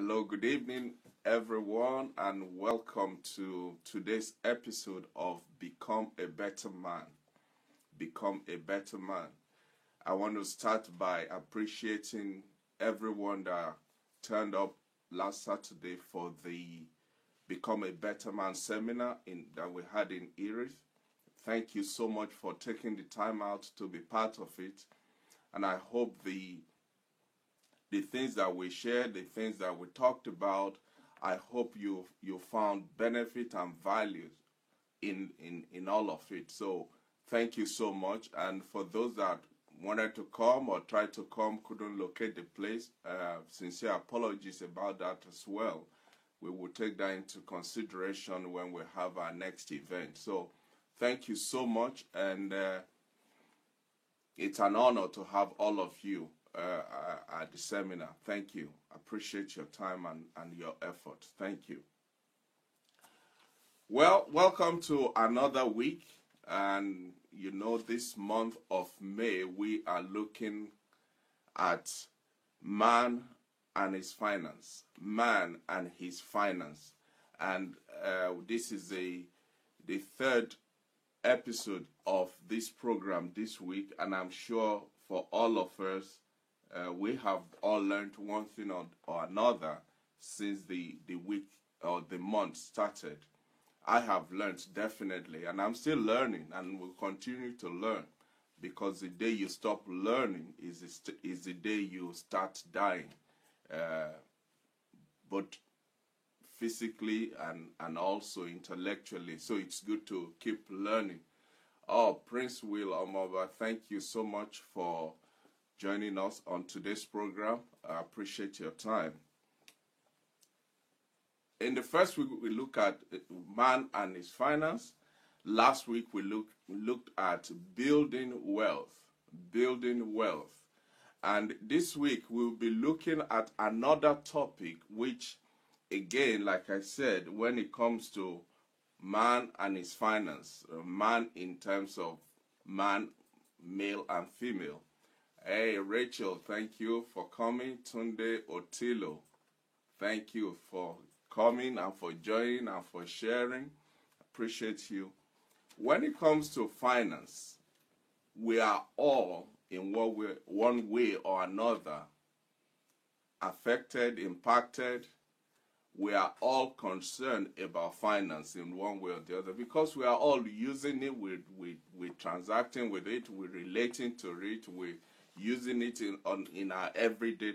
Hello, good evening, everyone, and welcome to today's episode of Become a Better Man. Become a Better Man. I want to start by appreciating everyone that turned up last Saturday for the Become a Better Man seminar that we had in Erith. Thank you so much for taking the time out to be part of it, and I hope the things that we shared, the things that we talked about, I hope you found benefit and value in all of it. So thank you so much. And for those that wanted to come or tried to come, couldn't locate the place, sincere apologies about that as well. We will take that into consideration when we have our next event. So thank you so much, and it's an honor to have all of you at the seminar. Thank you. Appreciate your time and your effort. Thank you. Well, welcome to another week. And you know, this month of May, we are looking at man and his finance. Man and his finance. And this is the third episode of this program this week. And I'm sure for all of us, we have all learned one thing or another since the week or the month started. I have learned definitely, and I'm still learning and will continue to learn, because the day you stop learning is the day you start dying, both physically and also intellectually. So it's good to keep learning. Oh, Prince Will Omoba, thank you so much for joining us on today's program. I appreciate your time. In the first week, we look at man and his finance. Last week, we looked at building wealth. And this week, we'll be looking at another topic, which, again, like I said, when it comes to man and his finance, man in terms of man, male and female. Hey, Rachel, thank you for coming. Tunde Otilo, thank you for coming and for joining and for sharing. Appreciate you. When it comes to finance, we are all, in one way or another, affected, impacted. We are all concerned about finance in one way or the other, because we are all using it, we're transacting with it, we're relating to it, we're using it in our everyday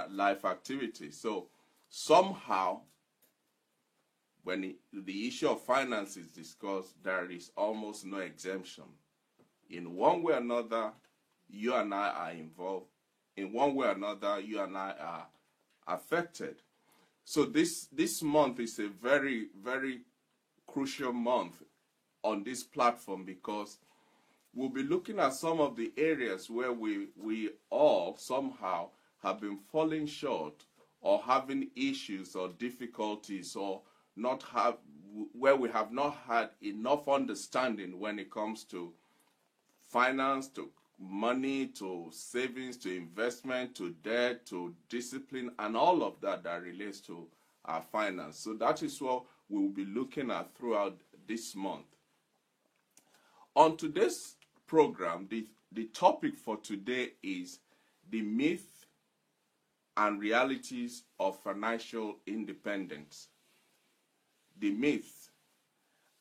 life activities. So somehow, when the issue of finance is discussed, there is almost no exemption. In one way or another, you and I are involved. In one way or another, you and I are affected. So this month is a very, very crucial month on this platform, because we'll be looking at some of the areas where we all somehow have been falling short, or having issues or difficulties, or where we have not had enough understanding when it comes to finance, to money, to savings, to investment, to debt, to discipline, and all of that relates to our finance. So that is what we will be looking at throughout this month. On today's program, the topic for today is the myth and realities of financial independence. The myth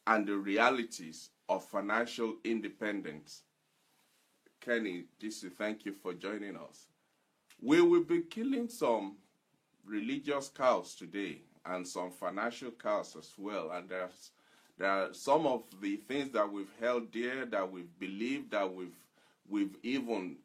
and the realities of financial independence. Kenny, thank you for joining us. We will be killing some religious cows today and some financial cows as well. And there are some of the things that we've held dear, that we've believed, that we've even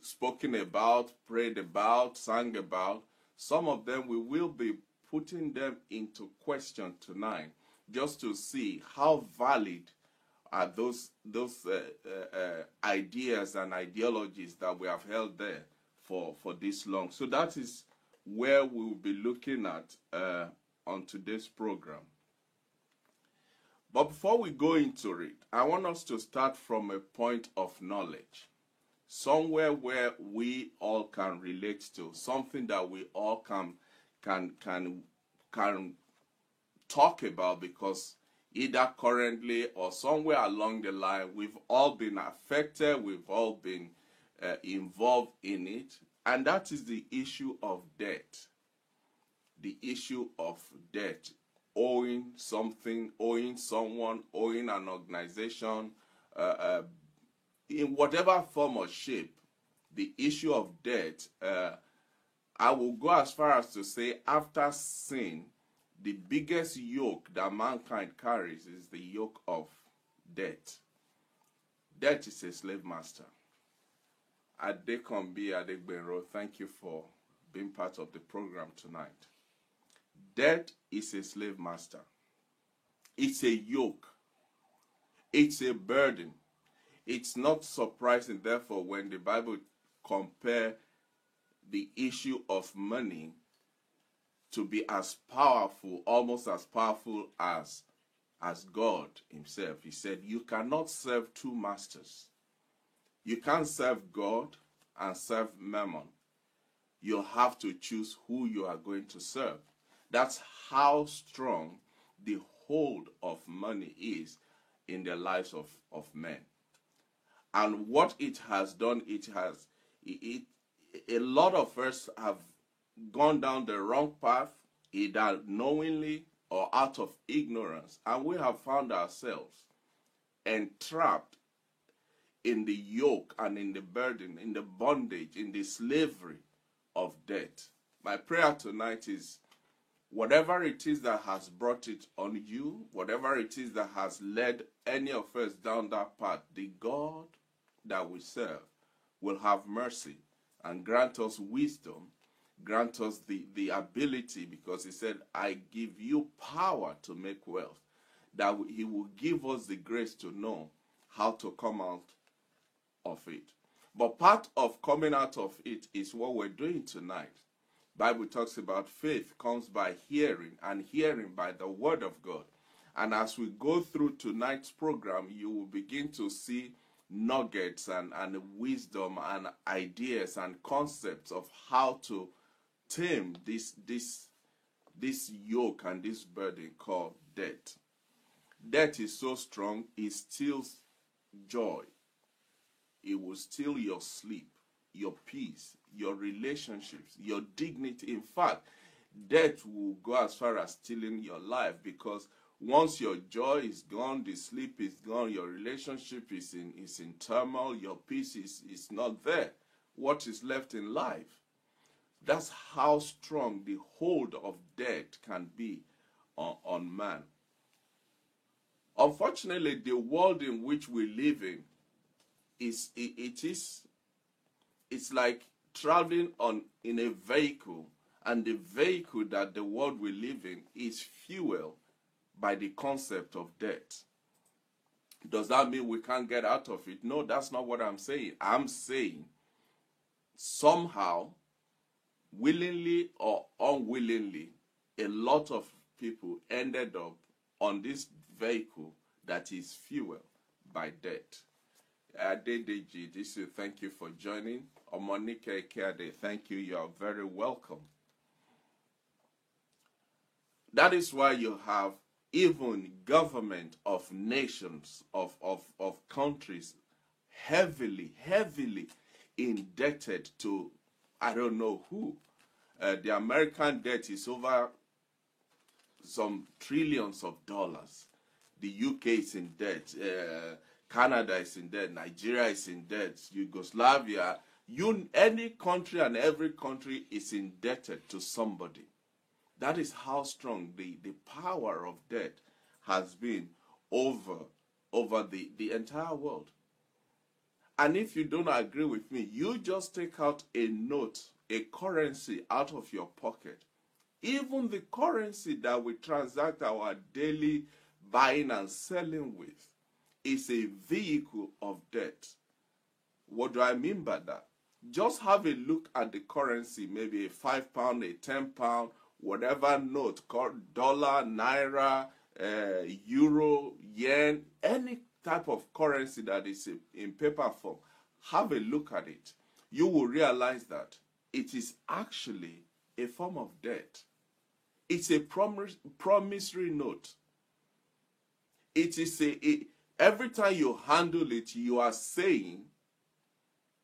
spoken about, prayed about, sang about. Some of them we will be putting them into question tonight, just to see how valid are those ideas and ideologies that we have held there for this long. So that is where we will be looking at on today's program. But before we go into it, I want us to start from a point of knowledge. somewhere where we all can relate to, something that we all can talk about, because either currently or somewhere along the line, we've all been affected, we've all been involved in it, and that is the issue of debt. The issue of debt, owing something, owing someone, owing an organization, in whatever form or shape, the issue of debt. I will go as far as to say, after sin, the biggest yoke that mankind carries is the yoke of debt. Debt is a slave master. Adekombi Adegbenro, thank you for being part of the program tonight. Debt is a slave master. It's a yoke. It's a burden. It's not surprising, therefore, when the Bible compares the issue of money to be as powerful, almost as powerful as God himself. He said, you cannot serve two masters. You can't serve God and serve Mammon. You have to choose who you are going to serve. That's how strong the hold of money is in the lives of men. And what it has done, a lot of us have gone down the wrong path, either knowingly or out of ignorance, and we have found ourselves entrapped in the yoke and in the burden, in the bondage, in the slavery of debt. My prayer tonight is, whatever it is that has brought it on you, whatever it is that has led any of us down that path, the God that we serve will have mercy and grant us wisdom, grant us the ability, because he said, I give you power to make wealth, that he will give us the grace to know how to come out of it. But part of coming out of it is what we're doing tonight. Bible talks about faith comes by hearing, and hearing by the word of God. And as we go through tonight's program, you will begin to see nuggets and wisdom and ideas and concepts of how to tame this yoke and this burden called debt. Debt is so strong, it steals joy. It will steal your sleep, your peace, your relationships, your dignity. In fact, debt will go as far as stealing your life, because once your joy is gone, the sleep is gone, your relationship is in turmoil, your peace is not there. What is left in life? That's how strong the hold of debt can be on man. Unfortunately, the world in which we live in it's like traveling in a vehicle, and the vehicle that the world we live in is fueled by the concept of debt. Does that mean we can't get out of it? No, that's not what I'm saying. I'm saying somehow, willingly or unwillingly, a lot of people ended up on this vehicle that is fueled by debt. Adedeji, this is thank you for joining. Omonike Ekeade, thank you. You are very welcome. That is why you have even government of nations, of countries, heavily indebted to I don't know who. The American debt is over some trillions of dollars. The UK is in debt. Canada is in debt. Nigeria is in debt. Yugoslavia. Any country and every country is indebted to somebody. That is how strong the power of debt has been over the entire world. And if you don't agree with me, you just take out a note, a currency out of your pocket. Even the currency that we transact our daily buying and selling with is a vehicle of debt. What do I mean by that? Just have a look at the currency, maybe a £5, a £10, whatever note, called dollar, naira, euro, yen, any type of currency that is in paper form. have a look at it, you will realize that it is actually a form of debt. It's a promissory note. It is every time you handle it, you are saying,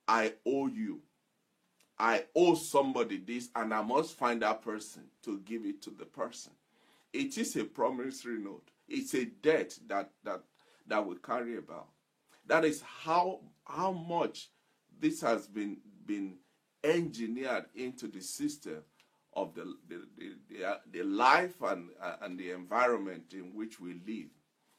I owe you. I owe somebody this, and I must find that person to give it to the person. It is a promissory note. It's a debt that we carry about. That is how much this has been engineered into the system of the life and the environment in which we live.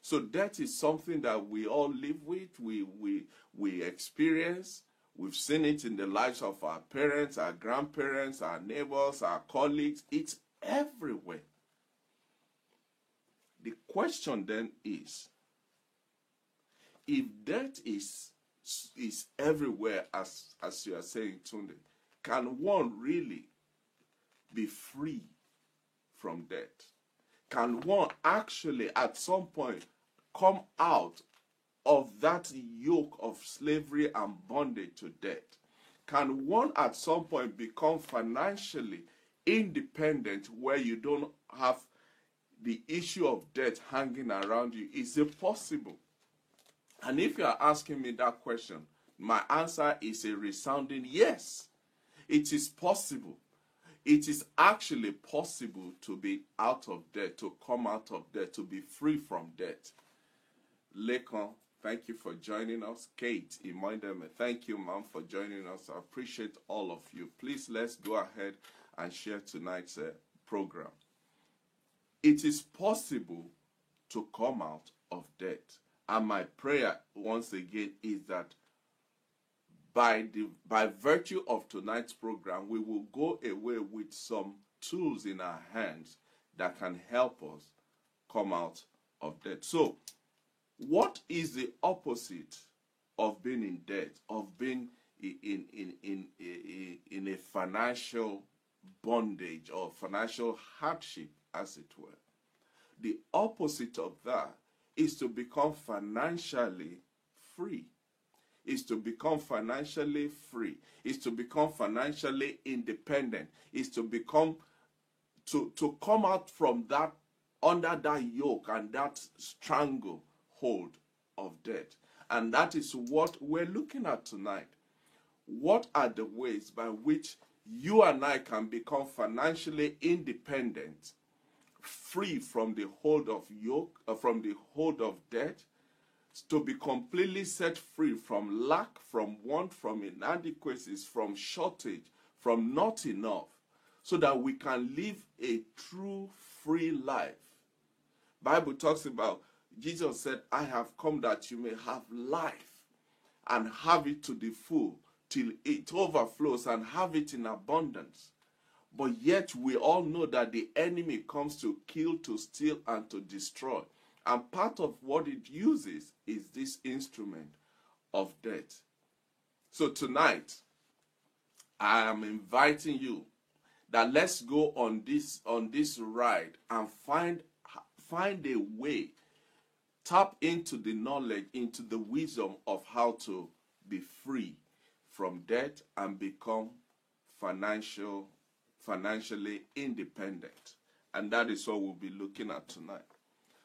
So debt is something that we all live with, we experience. We've seen it in the lives of our parents, our grandparents, our neighbors, our colleagues. It's everywhere. The question then is, if debt is everywhere, as you are saying, Tunde, can one really be free from debt? Can one actually at some point come out of that yoke of slavery and bondage to debt? Can one at some point become financially independent where you don't have the issue of debt hanging around you? Is it possible? And if you are asking me that question, my answer is a resounding yes. It is possible. It is actually possible to be out of debt, to come out of debt, to be free from debt. Lekon, thank you for joining us. Kate, Imoindeme, thank you, ma'am, for joining us. I appreciate all of you. Please, let's go ahead and share tonight's program. It is possible to come out of debt. And my prayer, once again, is that by virtue of tonight's program, we will go away with some tools in our hands that can help us come out of debt. So, what is the opposite of being in debt, of being in a financial bondage or financial hardship, as it were? The opposite of that is to become financially free. Is to become financially free. Is to become financially independent. Is to become to come out from that, under that yoke and that stranglehold of debt. And that is what we're looking at tonight. What are the ways by which you and I can become financially independent, free from the hold of yoke, from the hold of debt, to be completely set free from lack, from want, from inadequacies, from shortage, from not enough, so that we can live a true free life. Bible talks about, Jesus said, I have come that you may have life and have it to the full, till it overflows, and have it in abundance. But yet we all know that the enemy comes to kill, to steal, and to destroy. And part of what it uses is this instrument of debt. So tonight, I am inviting you that let's go on this ride and find a way, tap into the knowledge, into the wisdom of how to be free from debt and become financially independent. And that is what we'll be looking at tonight.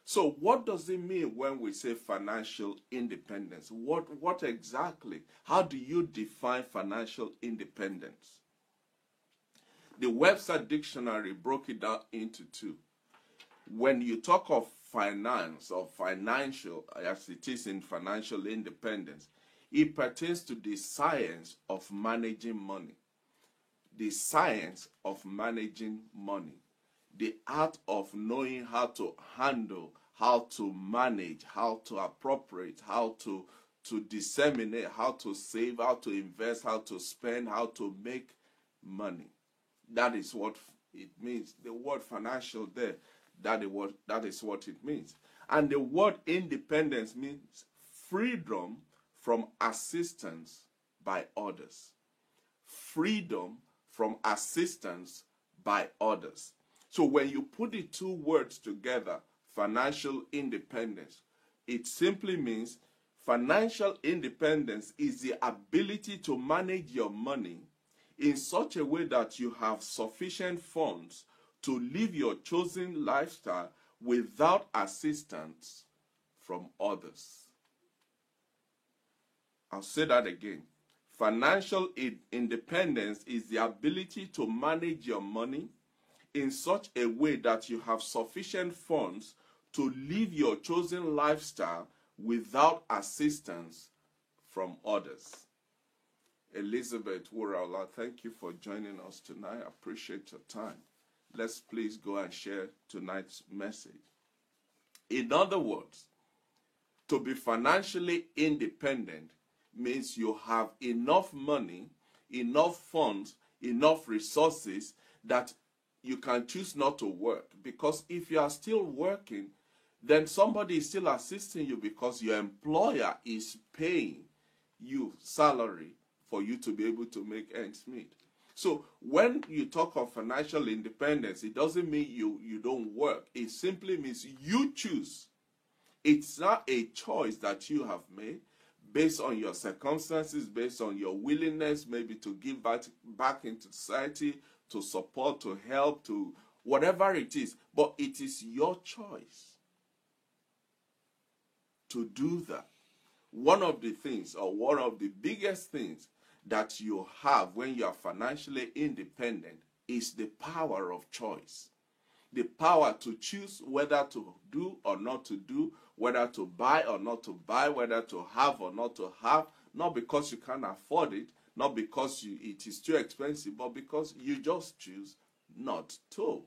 So what does it mean when we say financial independence? What exactly? How do you define financial independence? The Webster Dictionary broke it down into two. When you talk of finance or financial, as it is in financial independence, it pertains to the science of managing money. The science of managing money. The art of knowing how to handle, how to manage, how to appropriate, how to disseminate, how to save, how to invest, how to spend, how to make money. That is what it means. The word financial there, that is what it means. And the word independence means freedom from assistance by others. Freedom from assistance by others. So when you put the two words together, financial independence, it simply means Financial independence is the ability to manage your money in such a way that you have sufficient funds to live your chosen lifestyle without assistance from others. I'll say that again. Financial independence is the ability to manage your money in such a way that you have sufficient funds to live your chosen lifestyle without assistance from others. Elizabeth Wuraola, thank you for joining us tonight. I appreciate your time. Let's please go and share tonight's message. In other words, to be financially independent means you have enough money, enough funds, enough resources that you can choose not to work. Because if you are still working, then somebody is still assisting you because your employer is paying you salary for you to be able to make ends meet. So when you talk of financial independence, it doesn't mean you don't work. It simply means you choose. It's not a choice that you have made based on your circumstances, based on your willingness maybe to give back into society, to support, to help, to whatever it is. But it is your choice to do that. One of the things, or one of the biggest things that you have when you are financially independent is the power of choice. The power to choose whether to do or not to do, whether to buy or not to buy, whether to have or not to have, not because you can't afford it, not because it is too expensive, but because you just choose not to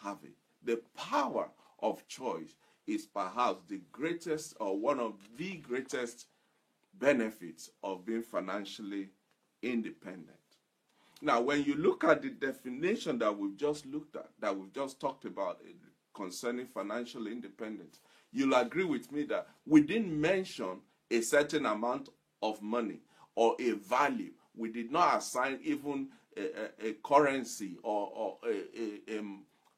have it. The power of choice is perhaps the greatest, or one of the greatest benefits of being financially independent. Now, when you look at the definition that we've just looked at, that we've just talked about concerning financial independence, you'll agree with me that we didn't mention a certain amount of money or a value. We did not assign even a currency or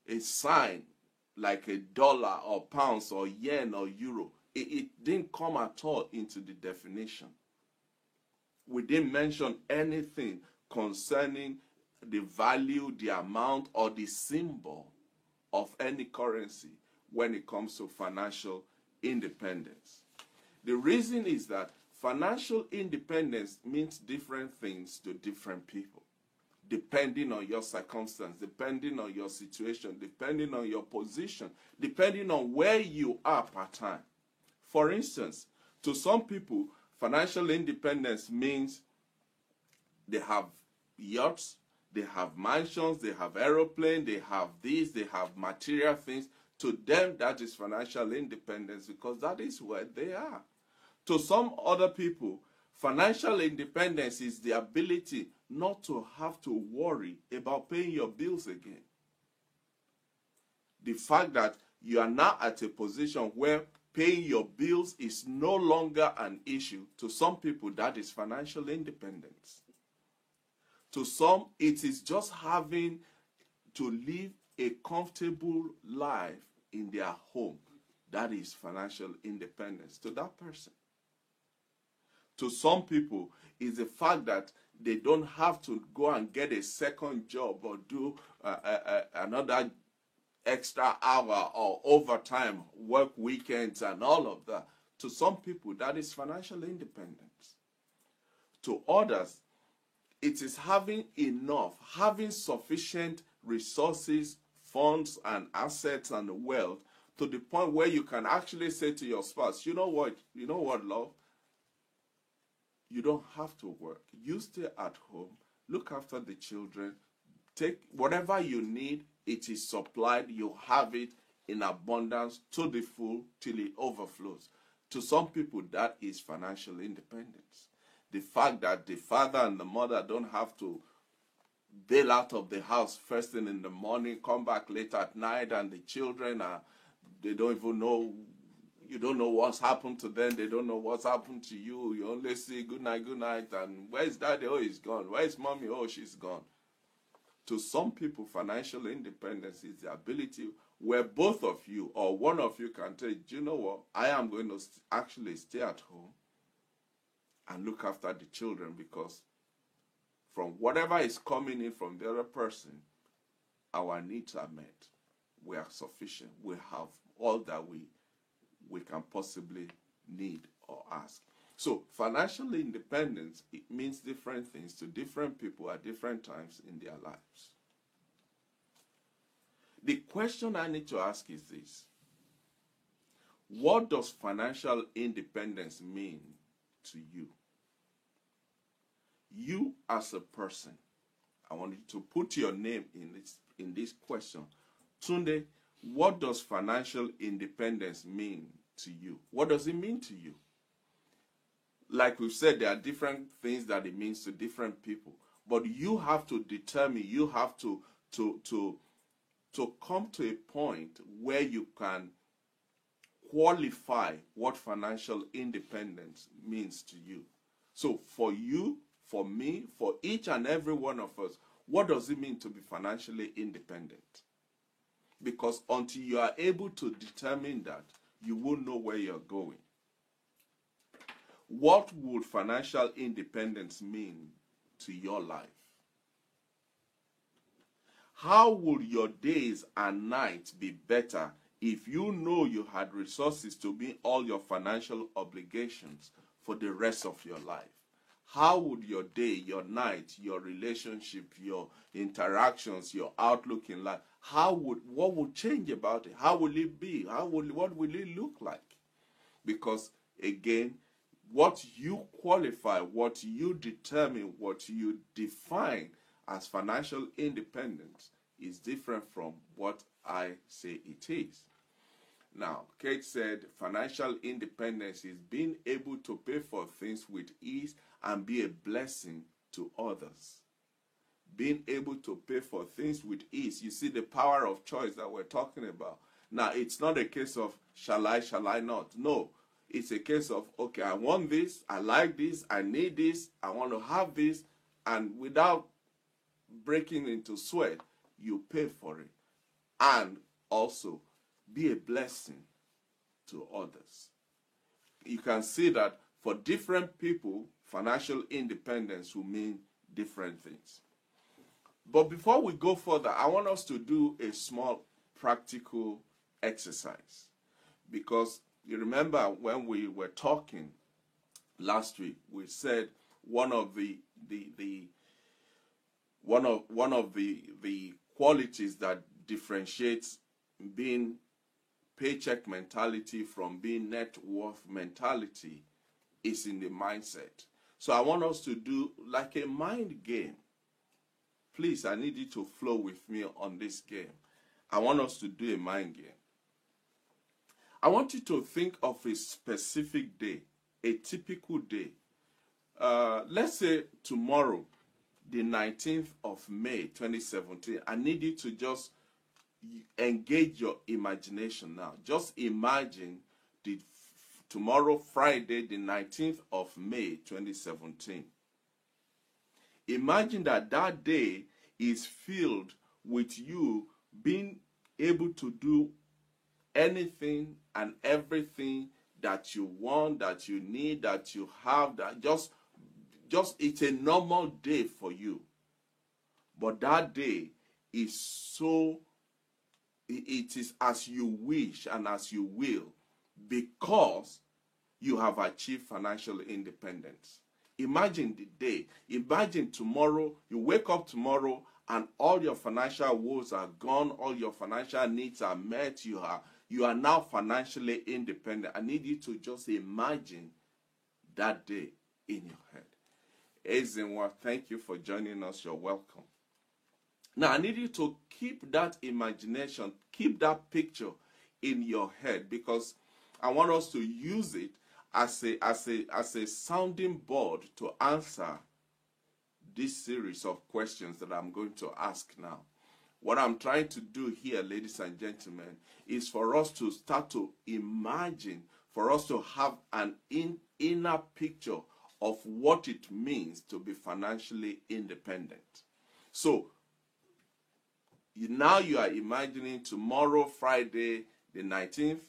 a sign like a dollar or pounds or yen or euro. It didn't come at all into the definition. We didn't mention anything concerning the value, the amount, or the symbol of any currency when it comes to financial independence. The reason is that financial independence means different things to different people, depending on your circumstance, depending on your situation, depending on your position, depending on where you are part time. For instance, to some people, financial independence means they have yachts, they have mansions, they have aeroplanes, they have this, they have material things. To them, that is financial independence because that is where they are. To some other people, financial independence is the ability not to have to worry about paying your bills again. The fact that you are now at a position where paying your bills is no longer an issue, to some people that is financial independence. To some, it is just having to live a comfortable life in their home. That is financial independence to that person. To some people, it's the fact that they don't have to go and get a second job or do another extra hour or overtime, work weekends and all of that. To some people, that is financial independence. To others, it is having enough, having sufficient resources, funds and assets and wealth to the point where you can actually say to your spouse, you know what, love? You don't have to work. You stay at home, look after the children, take whatever you need, it is supplied, you have it in abundance to the full till it overflows. To some people, that is financial independence. The fact that the father and the mother don't have to bail out of the house first thing in the morning, come back late at night, and the children they don't even know. You don't know what's happened to them. They don't know what's happened to you. You only say good night, and where's daddy? Oh, he's gone. Where's mommy? Oh, she's gone. To some people, financial independence is the ability where both of you or one of you can tell, do you know what? I am going to actually stay at home and look after the children, because from whatever is coming in from the other person, our needs are met. We are sufficient. We have all that we can possibly need or ask. So financial independence, it means different things to different people at different times in their lives. The question I need to ask is this: what does financial independence mean to you? You as a person, I want you to put your name in this question. Tunde, what does financial independence mean to you? What does it mean to you? Like we've said, there are different things that it means to different people. But you have to determine, you have to come to a point where you can qualify what financial independence means to you. So for you, for me, for each and every one of us, what does it mean to be financially independent? Because until you are able to determine that, you won't know where you're going. What would financial independence mean to your life? How would your days and nights be better if you know you had resources to meet all your financial obligations for the rest of your life? How would your day, your night, your relationship, your interactions, your outlook in life, what would change about it? How will it be? What will it look like? Because again, what you qualify, what you determine, what you define as financial independence is different from what I say it is. Now, Kate said financial independence is being able to pay for things with ease and be a blessing to others. Being able to pay for things with ease. You see the power of choice that we're talking about. Now, it's not a case of shall I not? No. It's a case of, okay, I want this, I like this, I need this, I want to have this, and without breaking into sweat, you pay for it. And also, be a blessing to others. You can see that for different people, financial independence will mean different things. But before we go further, I want us to do a small practical exercise. Because you remember when we were talking last week, we said one of the qualities that differentiates being paycheck mentality from being net worth mentality is in the mindset. So I want us to do like a mind game. Please, I need you to flow with me on this game. I want us to do a mind game. I want you to think of a specific day, a typical day. Let's say tomorrow, the 19th of May, 2017. I need you to just engage your imagination now. Just imagine tomorrow, Friday, the 19th of May, 2017. Imagine that day is filled with you being able to do anything and everything that you want, that you need, that you have, that just it's a normal day for you. But that day is it is as you wish and as you will, because you have achieved financial independence. Imagine the day. Imagine tomorrow, you wake up tomorrow and all your financial woes are gone, all your financial needs are met, you are now financially independent. I need you to just imagine that day in your head. Ezenwa, thank you for joining us. You're welcome. Now, I need you to keep that imagination, keep that picture in your head, because I want us to use it as a sounding board to answer this series of questions that I'm going to ask now. What I'm trying to do here, ladies and gentlemen, is for us to start to imagine, for us to have an inner picture of what it means to be financially independent. So, Now you are imagining tomorrow, Friday, the 19th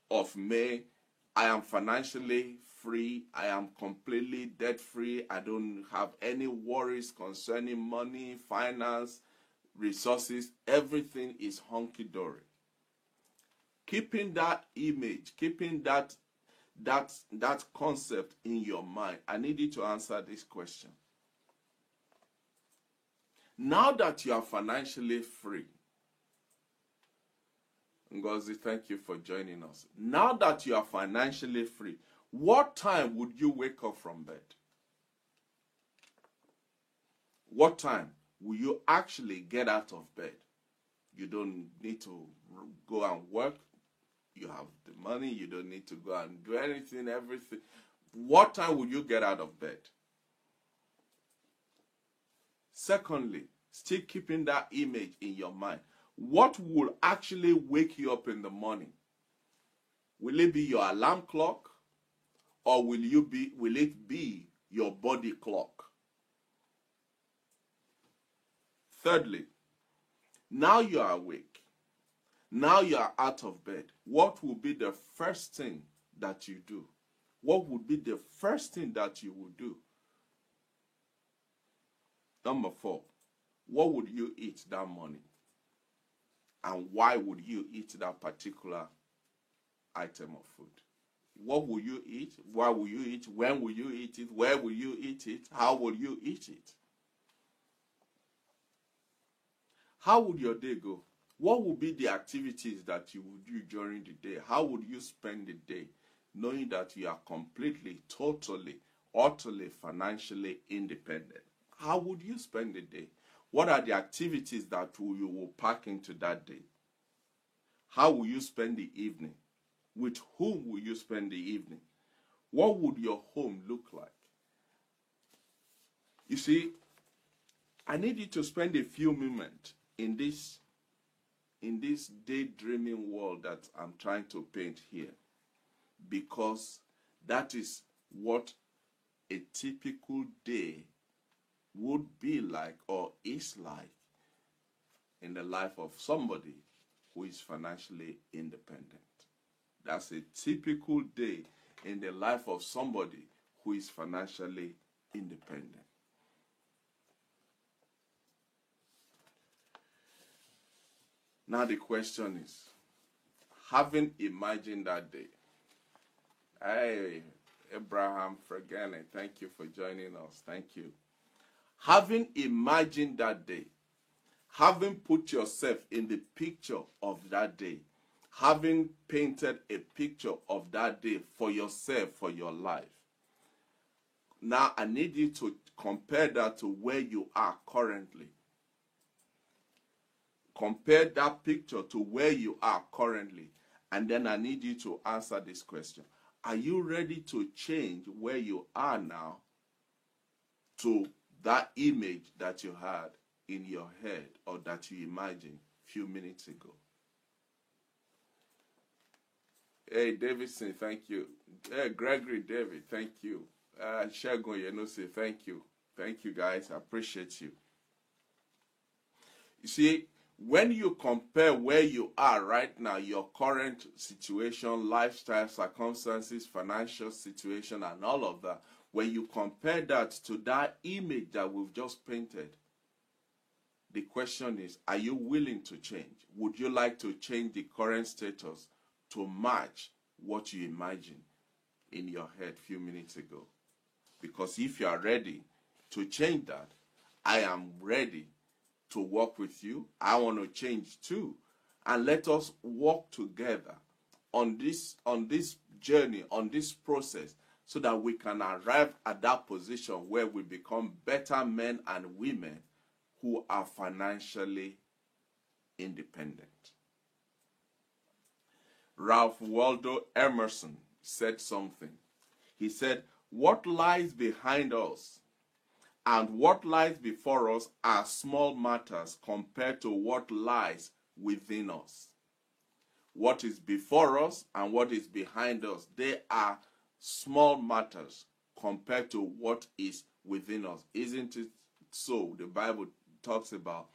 of May, I am financially free. I am completely debt free. I don't have any worries concerning money, finance, resources. Everything is hunky-dory. Keeping that image, keeping that concept in your mind, I need you to answer this question. Now that you are financially free, Ngozi, thank you for joining us. Now that you are financially free, what time would you wake up from bed? What time will you actually get out of bed? You don't need to go and work. You have the money. You don't need to go and do anything, everything. What time will you get out of bed? Secondly, still keeping that image in your mind. What will actually wake you up in the morning? Will it be your alarm clock, or will it be your body clock? Thirdly, now you are awake. Now you are out of bed. What will be the first thing that you do? What would be the first thing that you will do? Number 4, what would you eat that morning? And why would you eat that particular item of food? What will you eat? Why will you eat? When will you eat it? Where will you eat it? How will you eat it? How would your day go? What would be the activities that you would do during the day? How would you spend the day knowing that you are completely, totally, utterly financially independent? How would you spend the day? What are the activities that you will pack into that day? How will you spend the evening? With whom will you spend the evening? What would your home look like? You see, I need you to spend a few moments in this daydreaming world that I'm trying to paint here, because that is what a typical day would be like, or is like, in the life of somebody who is financially independent. That's a typical day in the life of somebody who is financially independent. Now the question is, having imagined that day, hey, Abraham Fregene, thank you for joining us. Thank you. Having imagined that day, having put yourself in the picture of that day, having painted a picture of that day for yourself, for your life, now I need you to compare that to where you are currently. Compare that picture to where you are currently, and then I need you to answer this question. Are you ready to change where you are now to that image that you had in your head, or that you imagined a few minutes ago? Hey, Davidson, thank you. Hey, Gregory David, thank you. Shagun Yenose, thank you. Thank you, guys. I appreciate you. You see, when you compare where you are right now, your current situation, lifestyle, circumstances, financial situation, and all of that, when you compare that to that image that we've just painted, the question is, are you willing to change? Would you like to change the current status to match what you imagined in your head a few minutes ago? Because if you are ready to change that, I am ready to work with you. I want to change too. And let us work together on this journey, on this process, so that we can arrive at that position where we become better men and women who are financially independent. Ralph Waldo Emerson said something. He said, "What lies behind us and what lies before us are small matters compared to what lies within us." What is before us and what is behind us, they are small matters compared to what is within us. Isn't it so? The Bible talks about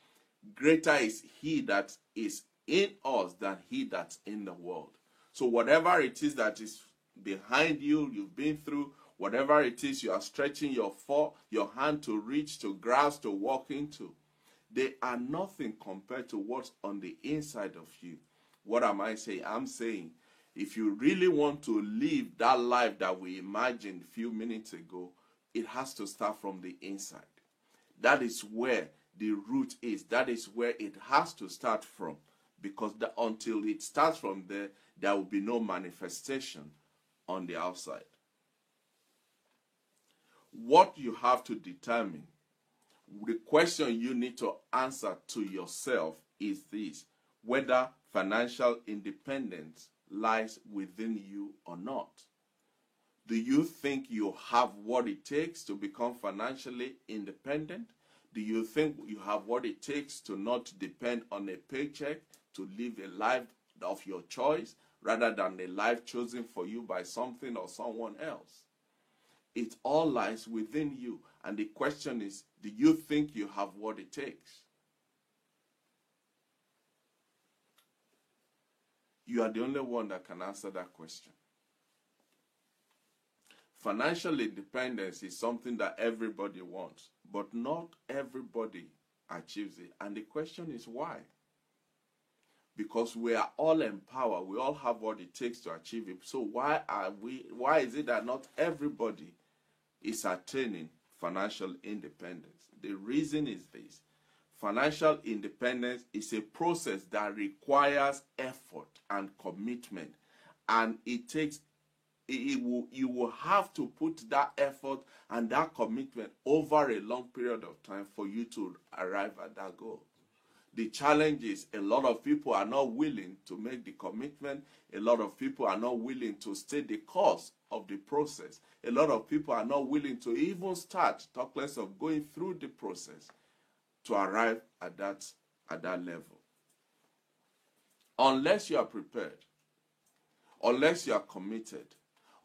greater is he that is in us than he that's in the world. So whatever it is that is behind you, you've been through, whatever it is you are stretching your hand to reach, to grasp, to walk into, they are nothing compared to what's on the inside of you. What am I saying? I'm saying if you really want to live that life that we imagined a few minutes ago, it has to start from the inside. That is where the root is. That is where it has to start from. Because until it starts from there, there will be no manifestation on the outside. What you have to determine, the question you need to answer to yourself is this: whether financial independence lies within you or not. Do you think you have what it takes to become financially independent? Do you think you have what it takes to not depend on a paycheck, to live a life of your choice rather than a life chosen for you by something or someone else? It all lies within you. And the question is, do you think you have what it takes? You are the only one that can answer that question. Financial independence is something that everybody wants, but not everybody achieves it. And the question is why? Because we are all empowered. We all have what it takes to achieve it. So why is it that not everybody is attaining financial independence? The reason is this: financial independence is a process that requires effort and commitment, and you will have to put that effort and that commitment over a long period of time for you to arrive at that goal. The challenge is a lot of people are not willing to make the commitment. A lot of people are not willing to stay the course of the process. A lot of people are not willing to even start, talk less of going through the process to arrive at that level. Unless you are prepared, unless you are committed,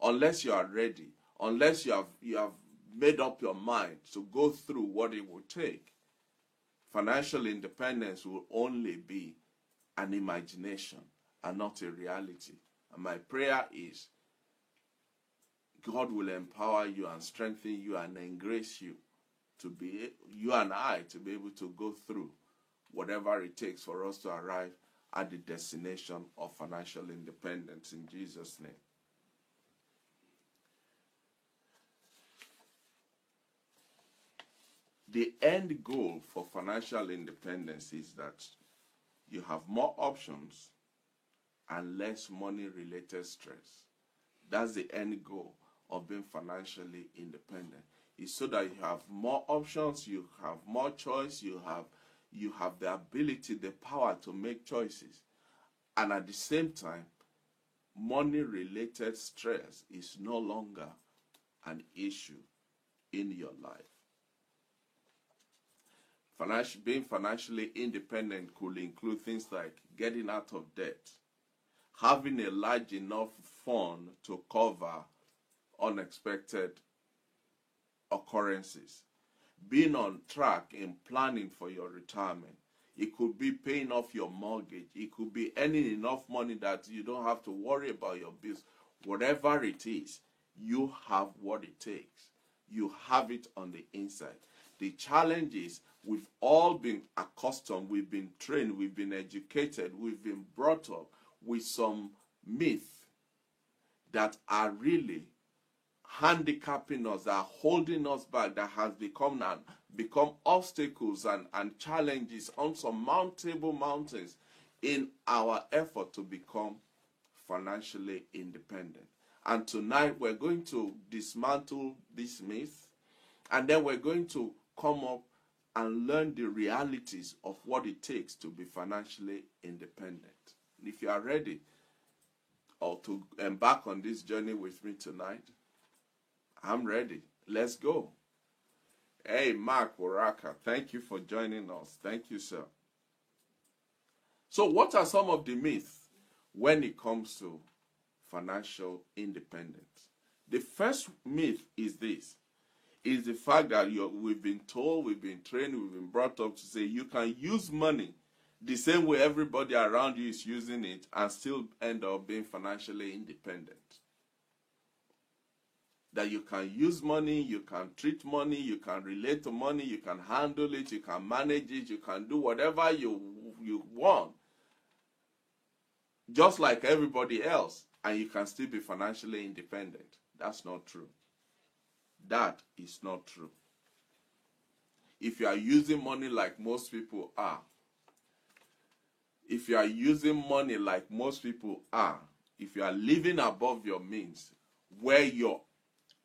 unless you are ready, unless you have made up your mind to go through what it will take, financial independence will only be an imagination and not a reality. And my prayer is God will empower you and strengthen you and engrace you to be, you and I, to be able to go through whatever it takes for us to arrive at the destination of financial independence in Jesus' name. The end goal for financial independence is that you have more options and less money-related stress. That's the end goal of being financially independent. It's so that you have more options, you have more choice, you have the ability, the power to make choices. And at the same time, money-related stress is no longer an issue in your life. Being financially independent could include things like getting out of debt, having a large enough fund to cover unexpected occurrences, being on track in planning for your retirement. It could be paying off your mortgage. It could be earning enough money that you don't have to worry about your bills. Whatever it is, you have what it takes. You have it on the inside. The challenge is we've all been accustomed, we've been trained, we've been educated, we've been brought up with some myths that are really handicapping us, that are holding us back, that has become obstacles and challenges, unsurmountable mountains in our effort to become financially independent. And tonight we're going to dismantle this myth, and then we're going to come up and learn the realities of what it takes to be financially independent. And if you are ready or to embark on this journey with me tonight, I'm ready. Let's go. Hey, Mark Waraka, thank you for joining us. Thank you, sir. So what are some of the myths when it comes to financial independence? The first myth is this: is the fact that we've been told, we've been trained, we've been brought up to say you can use money the same way everybody around you is using it and still end up being financially independent. That you can use money, you can treat money, you can relate to money, you can handle it, you can manage it, you can do whatever you want, just like everybody else, and you can still be financially independent. That's not true. That is not true. If you are using money like most people are, if you are living above your means, where your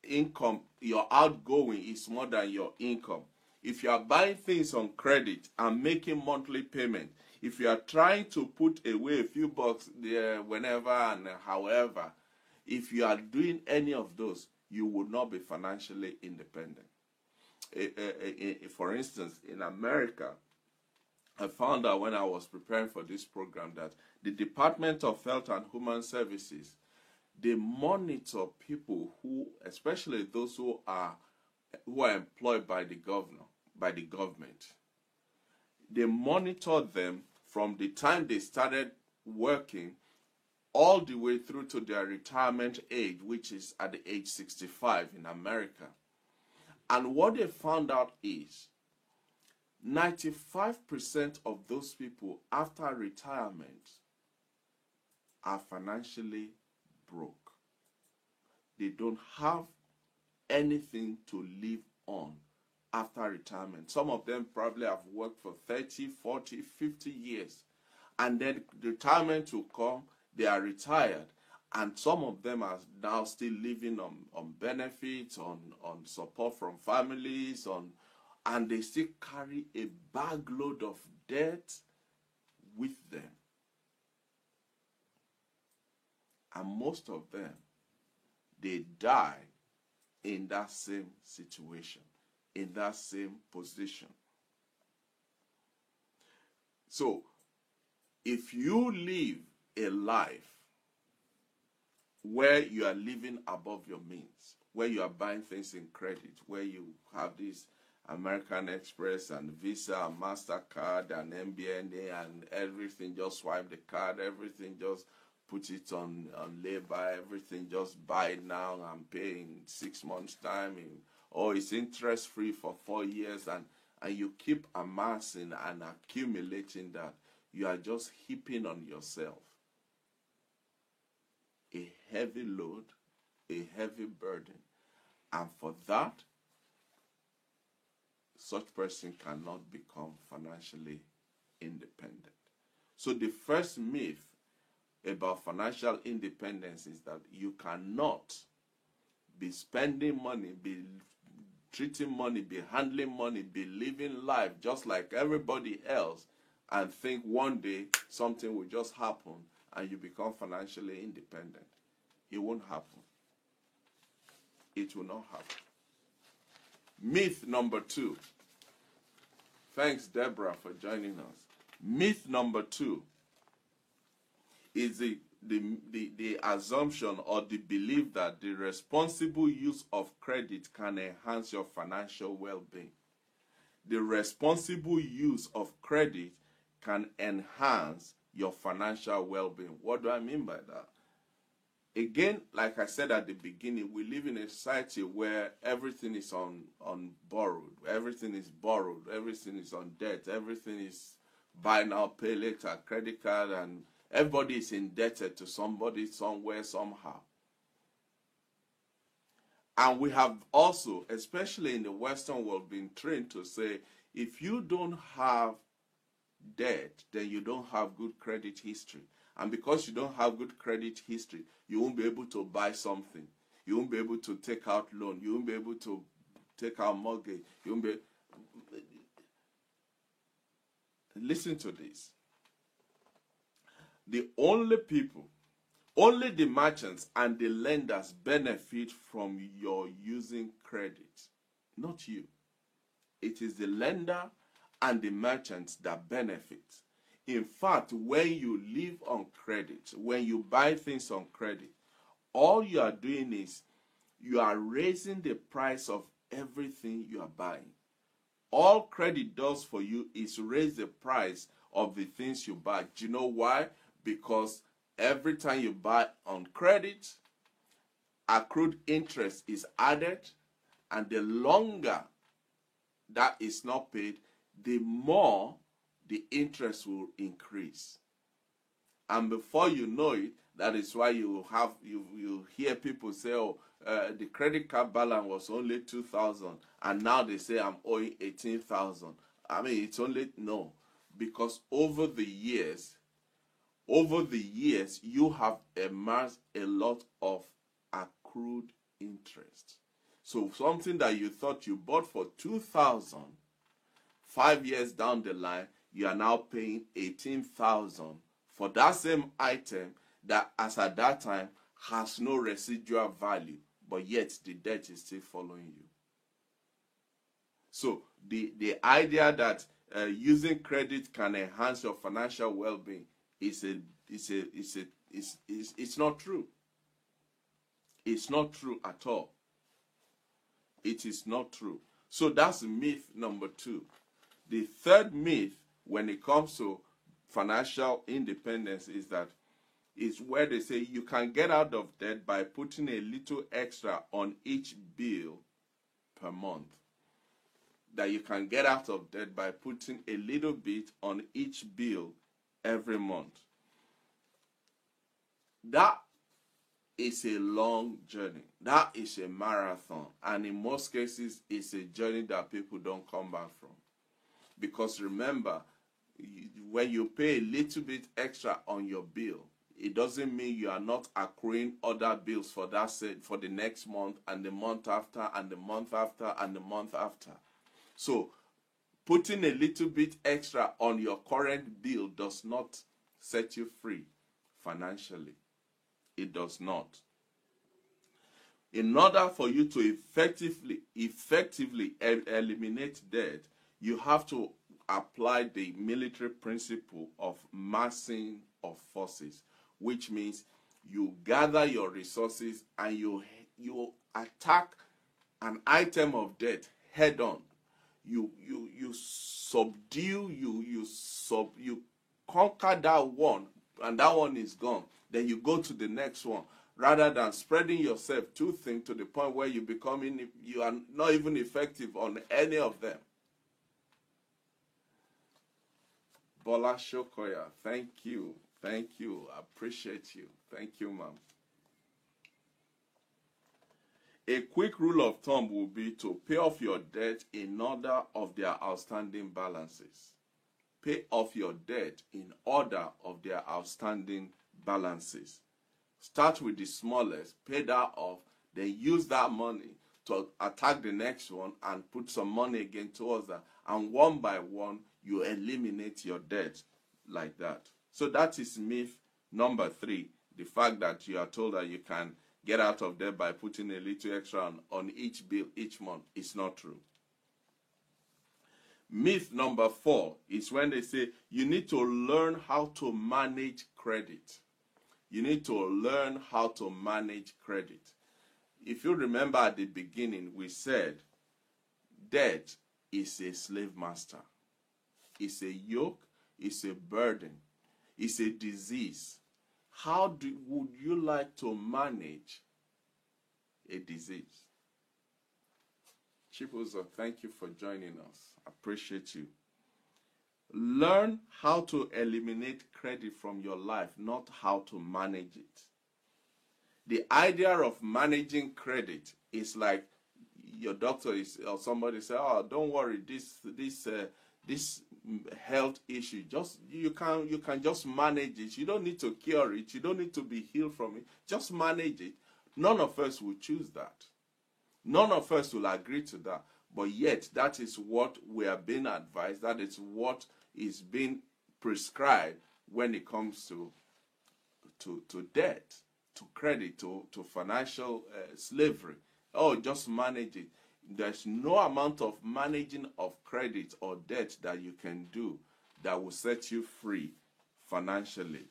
income, your outgoing is more than your income, if you are buying things on credit and making monthly payment, if you are trying to put away a few bucks there whenever and however, if you are doing any of those, you would not be financially independent. For instance, in America, I found out when I was preparing for this program that the Department of Health and Human Services, they monitor people who, especially those who are employed by the government. They monitor them from the time they started working all the way through to their retirement age, which is at the age 65 in America. And what they found out is 95% of those people after retirement are financially broke. They don't have anything to live on after retirement. Some of them probably have worked for 30, 40, 50 years. And then retirement will come, they are retired. And some of them are now still living on benefits, on support from families, and they still carry a bagload of debt with them. And most of them, they die in that same situation, in that same position. So, if you live a life where you are living above your means, where you are buying things in credit, where you have this American Express and Visa and MasterCard and MBNA and everything, just swipe the card, everything just put it on lay-by, everything just buy it now and pay in 6 months' time, or it's interest-free for 4 years, and you keep amassing and accumulating that, you are just heaping on yourself a heavy load, a heavy burden. And for that, such person cannot become financially independent. So the first myth about financial independence is that you cannot be spending money, be treating money, be handling money, be living life just like everybody else and think one day something will just happen and you become financially independent. It won't happen. It will not happen. Myth number 2. Thanks, Deborah, for joining us. Myth number 2 is the assumption or the belief that the responsible use of credit can enhance your financial well-being. The responsible use of credit can enhance your financial well-being. What do I mean by that? Again, like I said at the beginning, we live in a society where everything is on borrowed. Everything is borrowed. Everything is on debt. Everything is buy now, pay later, credit card, and everybody is indebted to somebody, somewhere, somehow. And we have also, especially in the Western world, been trained to say, if you don't have debt, then you don't have good credit history. And because you don't have good credit history, you won't be able to buy something. You won't be able to take out loan. You won't be able to take out mortgage. You won't be... Listen to this. The only people, only the merchants and the lenders benefit from your using credit, not you. It is the lender and the merchants that benefit. In fact, when you live on credit, when you buy things on credit, all you are doing is you are raising the price of everything you are buying. All credit does for you is raise the price of the things you buy. Do you know why? Because every time you buy on credit, accrued interest is added, and the longer that is not paid, the more the interest will increase. And before you know it, that is why you hear people say, oh, the credit card balance was only 2,000, and now they say I'm owing 18,000. I mean, it's only, no, because over the years, you have amassed a lot of accrued interest. So something that you thought you bought for 2,000, 5 years down the line, you are now paying 18,000 for that same item that, as at that time, has no residual value, but yet the debt is still following you. So the idea that using credit can enhance your financial well-being it's not true. It's not true at all. It is not true. So that's myth number 2. The third myth when it comes to financial independence is where they say you can get out of debt by putting a little extra on each bill per month. That you can get out of debt by putting a little bit on each bill every month. That is a long journey. That is a marathon. And in most cases, it's a journey that people don't come back from. Because remember, when you pay a little bit extra on your bill, it doesn't mean you are not accruing other bills for that set for the next month and the month after and the month after and the month after. So putting a little bit extra on your current bill does not set you free financially. It does not. In order for you to effectively eliminate debt, you have to apply the military principle of massing of forces, which means you gather your resources and you attack an item of debt head on. You subdue, you conquer that one, and that one is gone. Then you go to the next one, rather than spreading yourself too thin to the point where you are not even effective on any of them. Bola Shokoya, thank you. I appreciate you. Thank you, ma'am. A quick rule of thumb will be to pay off your debt in order of their outstanding balances. Pay off your debt in order of their outstanding balances. Start with the smallest, pay that off, then use that money to attack the next one and put some money again towards that. And one by one, you eliminate your debt like that. So that is myth number 3. The fact that you are told that you can get out of debt by putting a little extra on each bill each month is not true. Myth number 4 is when they say you need to learn how to manage credit. You need to learn how to manage credit. If you remember at the beginning, we said debt is a slave master. It's a yoke, it's a burden, it's a disease. How would you like to manage a disease? Chibuzo, thank you for joining us. Appreciate you. Learn how to eliminate credit from your life, not how to manage it. The idea of managing credit is like your doctor or somebody say, "Oh, don't worry, this health issue, just you can just manage it. You don't need to cure it. You don't need to be healed from it. Just manage it." None of us will choose that. None of us will agree to that. But yet, that is what we are being advised. That is what is being prescribed when it comes to debt, to credit, to financial slavery. Oh, just manage it. There's no amount of managing of credit or debt that you can do that will set you free financially.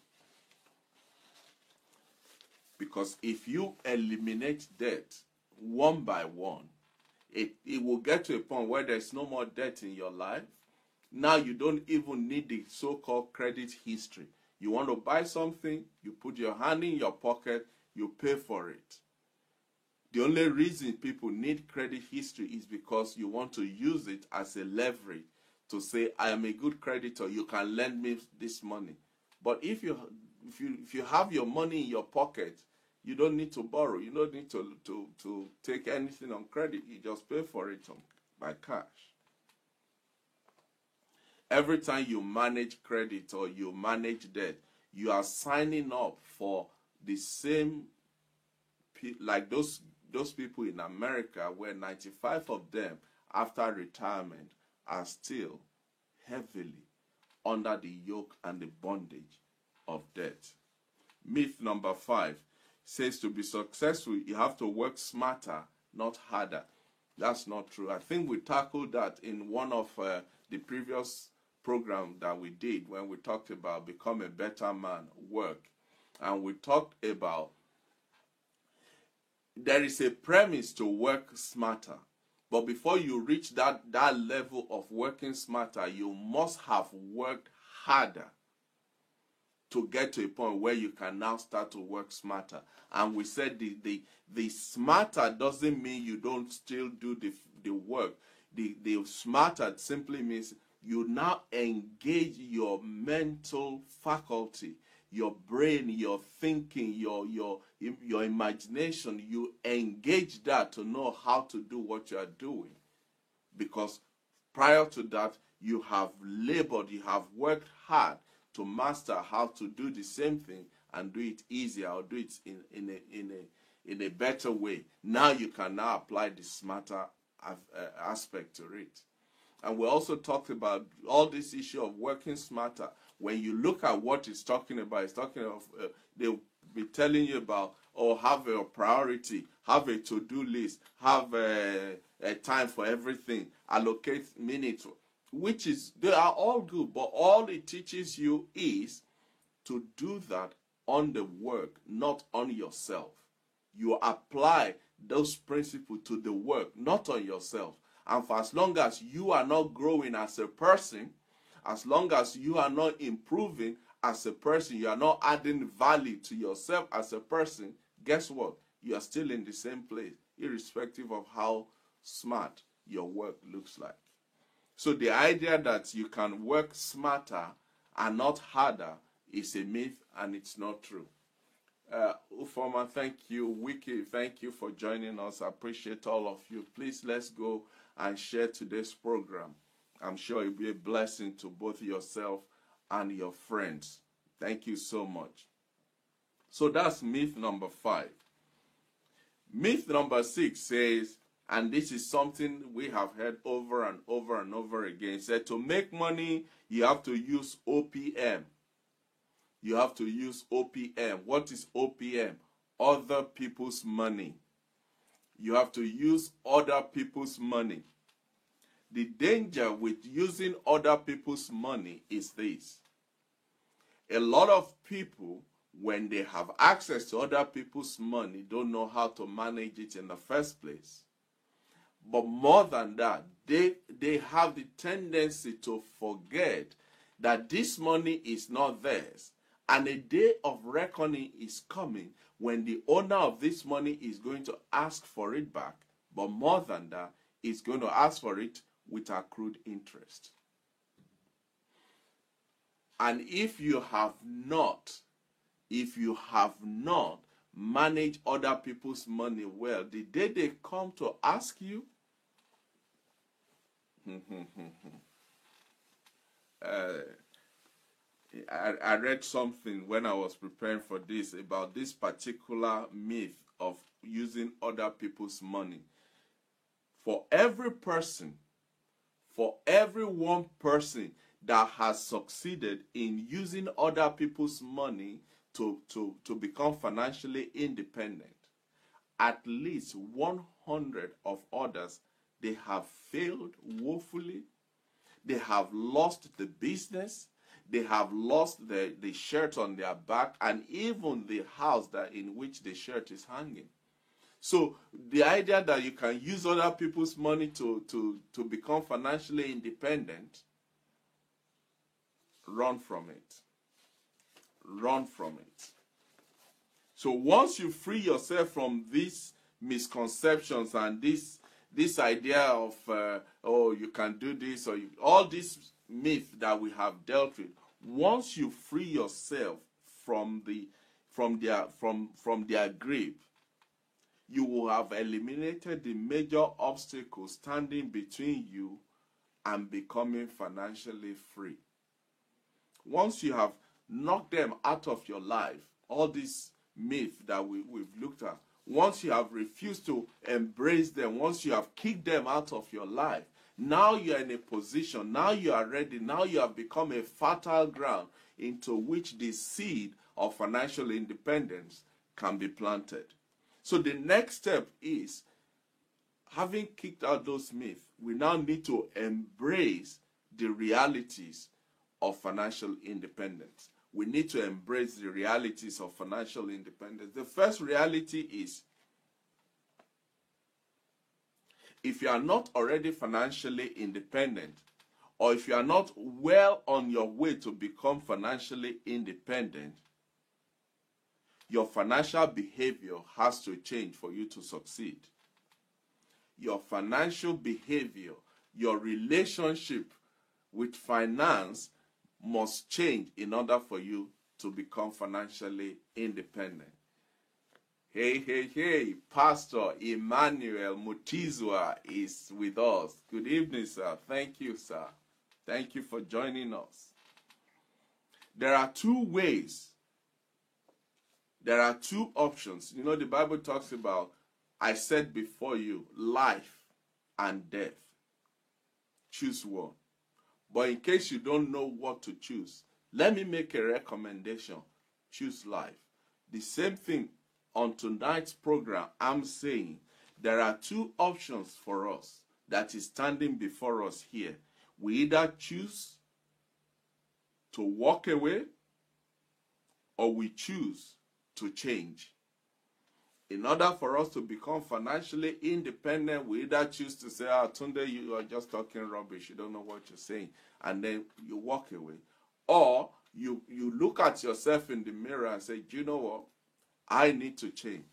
Because if you eliminate debt one by one, it will get to a point where there's no more debt in your life. Now you don't even need the so-called credit history. You want to buy something, you put your hand in your pocket, you pay for it. The only reason people need credit history is because you want to use it as a leverage to say, I am a good creditor, you can lend me this money. But if you have your money in your pocket, you don't need to borrow. You don't need to take anything on credit. You just pay for it by cash. Every time you manage credit or you manage debt, you are signing up for the same, like those people in America where 95 of them after retirement are still heavily under the yoke and the bondage of debt. Myth number 5 says to be successful, you have to work smarter, not harder. That's not true. I think we tackled that in one of the previous program that we did when we talked about become a better man, work. And we talked about there is a premise to work smarter. But before you reach that level of working smarter, you must have worked harder to get to a point where you can now start to work smarter. And we said the smarter doesn't mean you don't still do the work. The smarter simply means you now engage your mental faculty, your brain, your thinking, your imagination. You engage that to know how to do what you are doing. Because prior to that, you have labored, you have worked hard to master how to do the same thing and do it easier or do it in a better way. Now you can now apply the smarter aspect to it. And we also talked about all this issue of working smarter. When you look at what it's talking about, it's talking of, they'll be telling you about, have a priority, have a to-do list, have a time for everything, allocate minutes, which is, they are all good, but all it teaches you is to do that on the work, not on yourself. You apply those principles to the work, not on yourself. And for as long as you are not growing as a person, as long as you are not improving as a person, you are not adding value to yourself as a person, guess what? You are still in the same place, irrespective of how smart your work looks like. So the idea that you can work smarter and not harder is a myth, and it's not true. Ufoma, thank you. Wiki, thank you for joining us. I appreciate all of you. Please, let's go and share today's program. I'm sure it'll be a blessing to both yourself and your friends. Thank you so much. So that's myth number 5. Myth number 6 says, and this is something we have heard over and over and over again, said to make money, you have to use OPM. You have to use OPM. What is OPM? Other people's money. You have to use other people's money. The danger with using other people's money is this. A lot of people, when they have access to other people's money, don't know how to manage it in the first place. But more than that, they have the tendency to forget that this money is not theirs. And a day of reckoning is coming when the owner of this money is going to ask for it back. But more than that, is going to ask for it with accrued interest. And if you have not managed other people's money well, the day they come to ask you, I read something when I was preparing for this about this particular myth of using other people's money. For every one person that has succeeded in using other people's money to become financially independent, at least 100 of others, they have failed woefully, they have lost the business, they have lost the shirt on their back, and even the house in which the shirt is hanging. So the idea that you can use other people's money to become financially independent, run from it. Run from it. So once you free yourself from these misconceptions and this idea of oh, you can do this, or all these myths that we have dealt with, once you free yourself from their grip, you will have eliminated the major obstacles standing between you and becoming financially free. Once you have knocked them out of your life, all these myths that we've looked at, once you have refused to embrace them, once you have kicked them out of your life, now you are in a position, now you are ready, now you have become a fertile ground into which the seed of financial independence can be planted. So the next step is, having kicked out those myths, we now need to embrace the realities of financial independence. We need to embrace the realities of financial independence. The first reality is, if you are not already financially independent, or if you are not well on your way to become financially independent, your financial behavior has to change for you to succeed. Your financial behavior, your relationship with finance must change in order for you to become financially independent. Hey, Pastor Emmanuel Mutizwa is with us. Good evening, sir. Thank you, sir. Thank you for joining us. There are two ways. There are two options. You know, the Bible talks about, I set before you life and death. Choose one. But in case you don't know what to choose, let me make a recommendation. Choose life. The same thing on tonight's program, I'm saying there are two options for us that is standing before us here. We either choose to walk away, or we choose to change. In order for us to become financially independent, we either choose to say, Tunde, you are just talking rubbish, you don't know what you're saying, and then you walk away. Or you look at yourself in the mirror and say, do you know what? I need to change.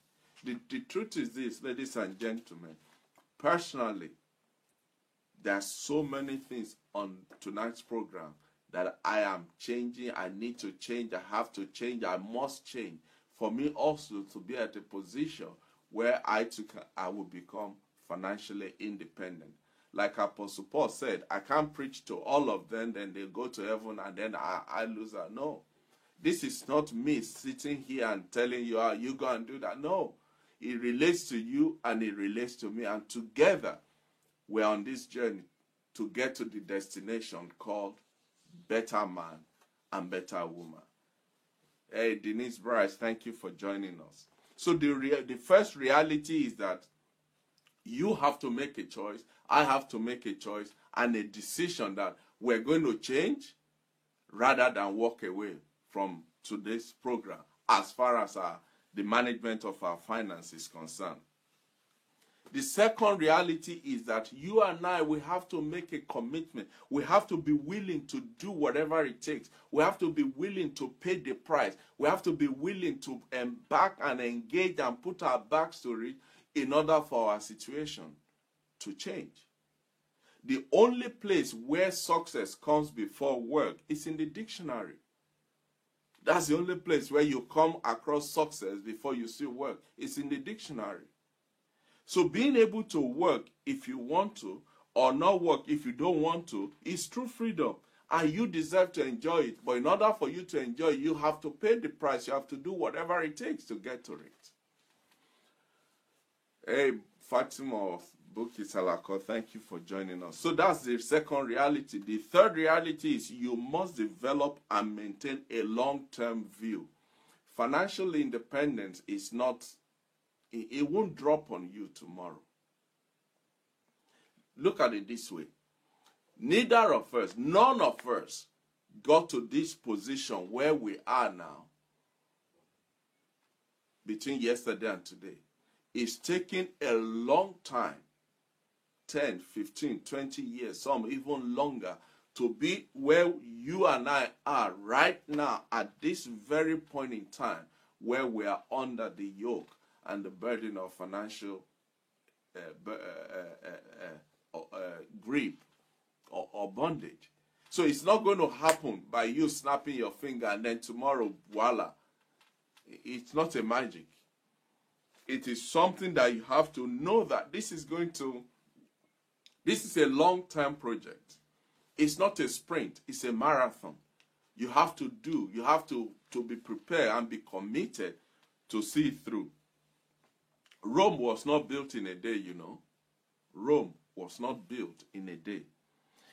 The truth is this, ladies and gentlemen, personally, there are so many things on tonight's program that I am changing. I need to change. I have to change. I must change. For me also to be at a position where I will become financially independent. Like Apostle Paul said, I can't preach to all of them, then they go to heaven and then I lose out. No. This is not me sitting here and telling you, you go and do that. No. It relates to you and it relates to me. And together, we're on this journey to get to the destination called better man and better woman. Hey, Denise Bryce, thank you for joining us. So the first reality is that you have to make a choice, I have to make a choice, and a decision that we're going to change rather than walk away from today's program as far as the management of our finances is concerned. The second reality is that you and I, we have to make a commitment. We have to be willing to do whatever it takes. We have to be willing to pay the price. We have to be willing to embark and engage and put our backs to it in order for our situation to change. The only place where success comes before work is in the dictionary. That's the only place where you come across success before you see work. It's in the dictionary. So being able to work if you want to, or not work if you don't want to, is true freedom. And you deserve to enjoy it. But in order for you to enjoy it, you have to pay the price. You have to do whatever it takes to get to it. Hey, Fatima of Buki Salako, thank you for joining us. So that's the second reality. The third reality is you must develop and maintain a long-term view. Financial independence is not, it won't drop on you tomorrow. Look at it this way. Neither of us, none of us got to this position where we are now between yesterday and today. It's taking a long time, 10, 15, 20 years, some even longer, to be where you and I are right now at this very point in time, where we are under the yoke and the burden of financial grip or bondage. So it's not going to happen by you snapping your finger and then tomorrow, voila. It's not a magic. It is something that you have to know that this is a long-term project. It's not a sprint, it's a marathon. You have to be prepared and be committed to see it through. Rome was not built in a day, you know. Rome was not built in a day.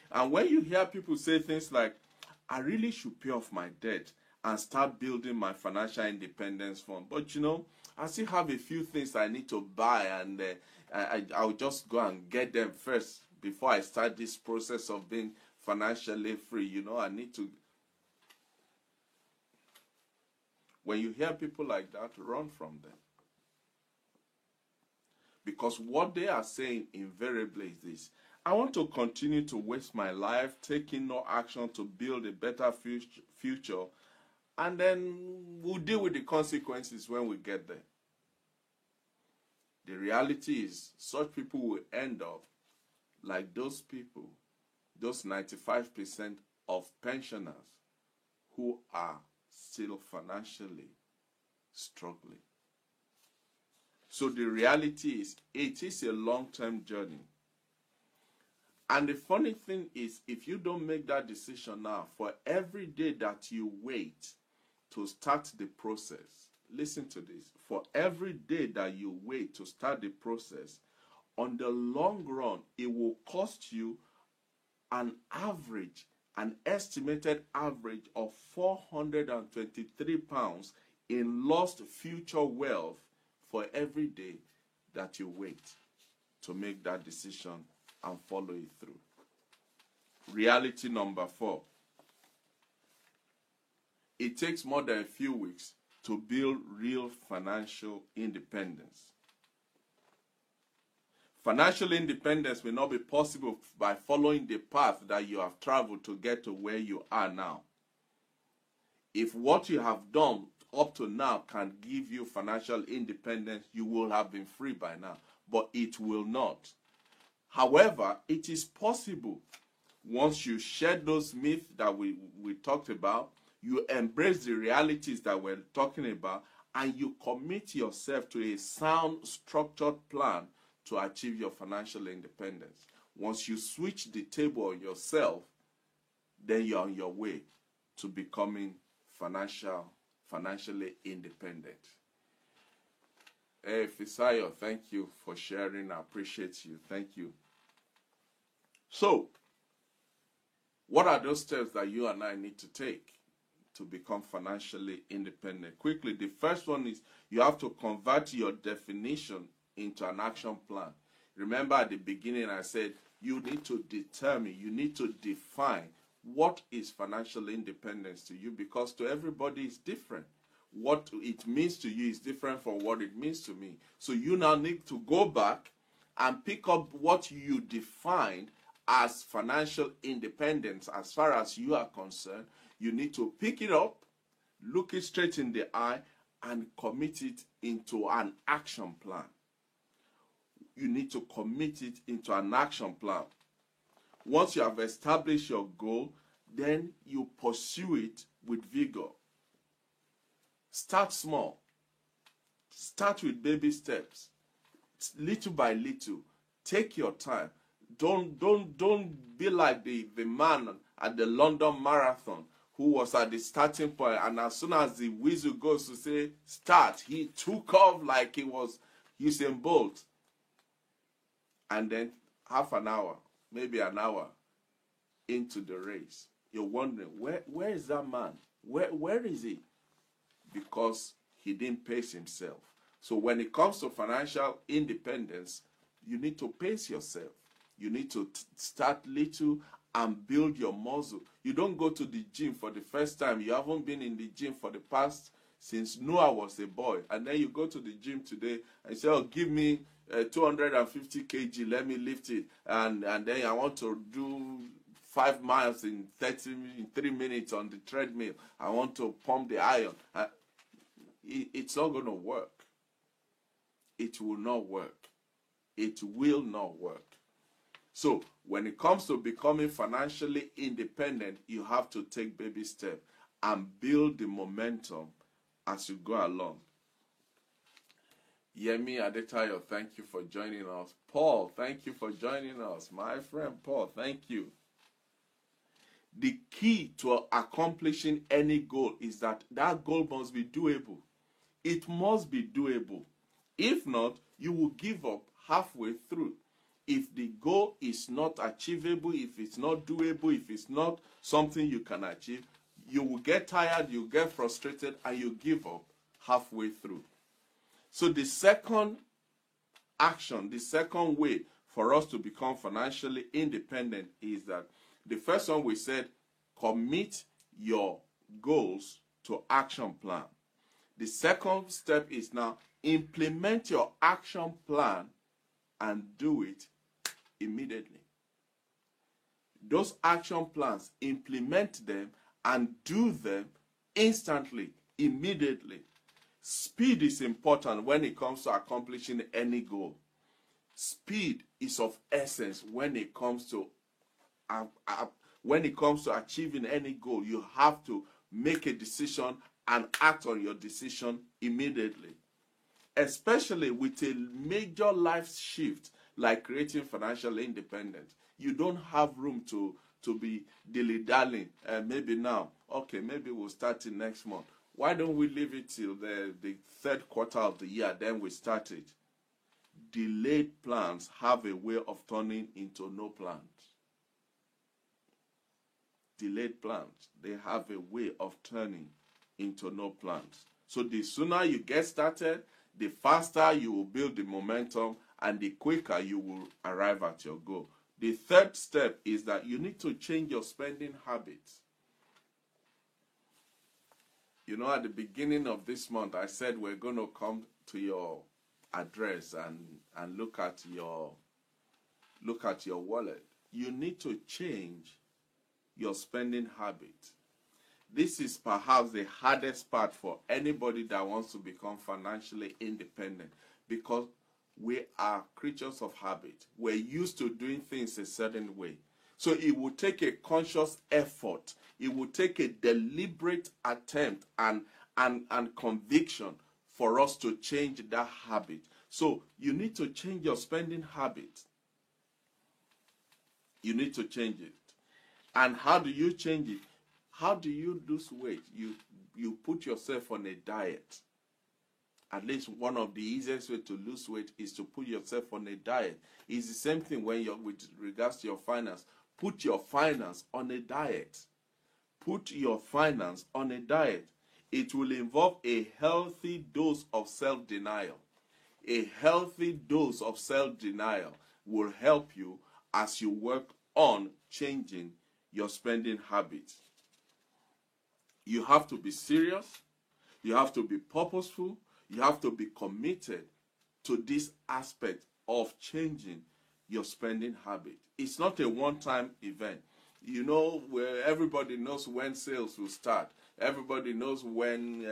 And when you hear people say things like, I really should pay off my debt and start building my financial independence fund, but you know, I still have a few things I need to buy, and I'll just go and get them first before I start this process of being financially free. You know, I need to. When you hear people like that, run from them. Because what they are saying invariably is this: I want to continue to waste my life taking no action to build a better future, and then we'll deal with the consequences when we get there. The reality is, such people will end up like those people, those 95% of pensioners who are still financially struggling. So the reality is, it is a long-term journey. And the funny thing is, if you don't make that decision now, for every day that you wait to start the process, listen to this, for every day that you wait to start the process, on the long run, it will cost you an estimated average of £423 in lost future wealth for every day that you wait to make that decision and follow it through. Reality number 4. It takes more than a few weeks to build real financial independence. Financial independence may not be possible by following the path that you have traveled to get to where you are now. If what you have done up to now can give you financial independence, you will have been free by now. But it will not. However, it is possible once you shed those myths that we talked about, you embrace the realities that we're talking about, and you commit yourself to a sound, structured plan to achieve your financial independence. Once you switch the table on yourself, then you're on your way to becoming financially independent. Hey, Fisayo, thank you for sharing. I appreciate you. Thank you. So, what are those steps that you and I need to take to become financially independent? Quickly, the first one is you have to convert your definition into an action plan. Remember at the beginning I said you need to determine, you need to define what is financial independence to you, because to everybody it's different. What it means to you is different from what it means to me. So you now need to go back and pick up what you defined as financial independence. As far as you are concerned, you need to pick it up, look it straight in the eye, and commit it into an action plan. You need to commit it into an action plan. Once you have established your goal, then you pursue it with vigor. Start small. Start with baby steps. Little by little. Take your time. Don't be like the man at the London Marathon who was at the starting point, and as soon as the whistle goes to say start, he took off like he was Usain Bolt. And then half an hour, maybe an hour into the race, you're wondering, where is that man? Where is he? Because he didn't pace himself. So when it comes to financial independence, you need to pace yourself. You need to start little and build your muscle. You don't go to the gym for the first time. You haven't been in the gym for the past since Noah was a boy. And then you go to the gym today and say, oh, give me 250 kg, let me lift it. And then I want to do 5 miles in 3 minutes on the treadmill. I want to pump the iron. It's not going to work. It will not work. It will not work. So when it comes to becoming financially independent, you have to take baby steps and build the momentum as you go along. Yemi Adetayo, thank you for joining us. Paul, thank you for joining us. My friend Paul, thank you. The key to accomplishing any goal is that goal must be doable. It must be doable. If not, you will give up halfway through. If the goal is not achievable, if it's not doable, if it's not something you can achieve, you will get tired, you get frustrated, and you give up halfway through. So the second action, the second way for us to become financially independent is that the first one we said, commit your goals to action plan. The second step is now implement your action plan and do it immediately. Those action plans, implement them and do them instantly, immediately. Speed is important when it comes to accomplishing any goal. Speed is of essence when it comes to achieving any goal. You have to make a decision and act on your decision immediately. Especially with a major life shift like creating financial independence. You don't have room to be dilly-dallying. Maybe now, okay, maybe we'll start it next month. Why don't we leave it till the third quarter of the year, then we start it? Delayed plans have a way of turning into no plans. Delayed plans, they have a way of turning into no plans. So the sooner you get started, the faster you will build the momentum and the quicker you will arrive at your goal. The third step is that you need to change your spending habits. You know, at the beginning of this month, I said we're going to come to your address and look at your wallet. You need to change your spending habit. This is perhaps the hardest part for anybody that wants to become financially independent, because we are creatures of habit. We're used to doing things a certain way. So it will take a conscious effort. It will take a deliberate attempt and conviction for us to change that habit. So you need to change your spending habit. You need to change it. And how do you change it? How do you lose weight? You put yourself on a diet. At least one of the easiest way to lose weight is to put yourself on a diet. It's the same thing when you're with regards to your finance. Put your finance on a diet. Put your finance on a diet. It will involve a healthy dose of self-denial. A healthy dose of self-denial will help you as you work on changing your spending habits. You have to be serious. You have to be purposeful. You have to be committed to this aspect of changing your spending habit. It's not a one-time event. You know, where everybody knows when sales will start. Everybody knows when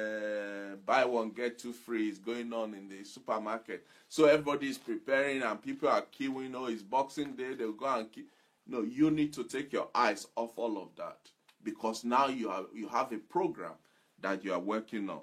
buy one, get two free is going on in the supermarket. So everybody is preparing and people are queuing. Oh, it's Boxing Day, they'll go and queue. No, you need to take your eyes off all of that, because now you have a program that you are working on.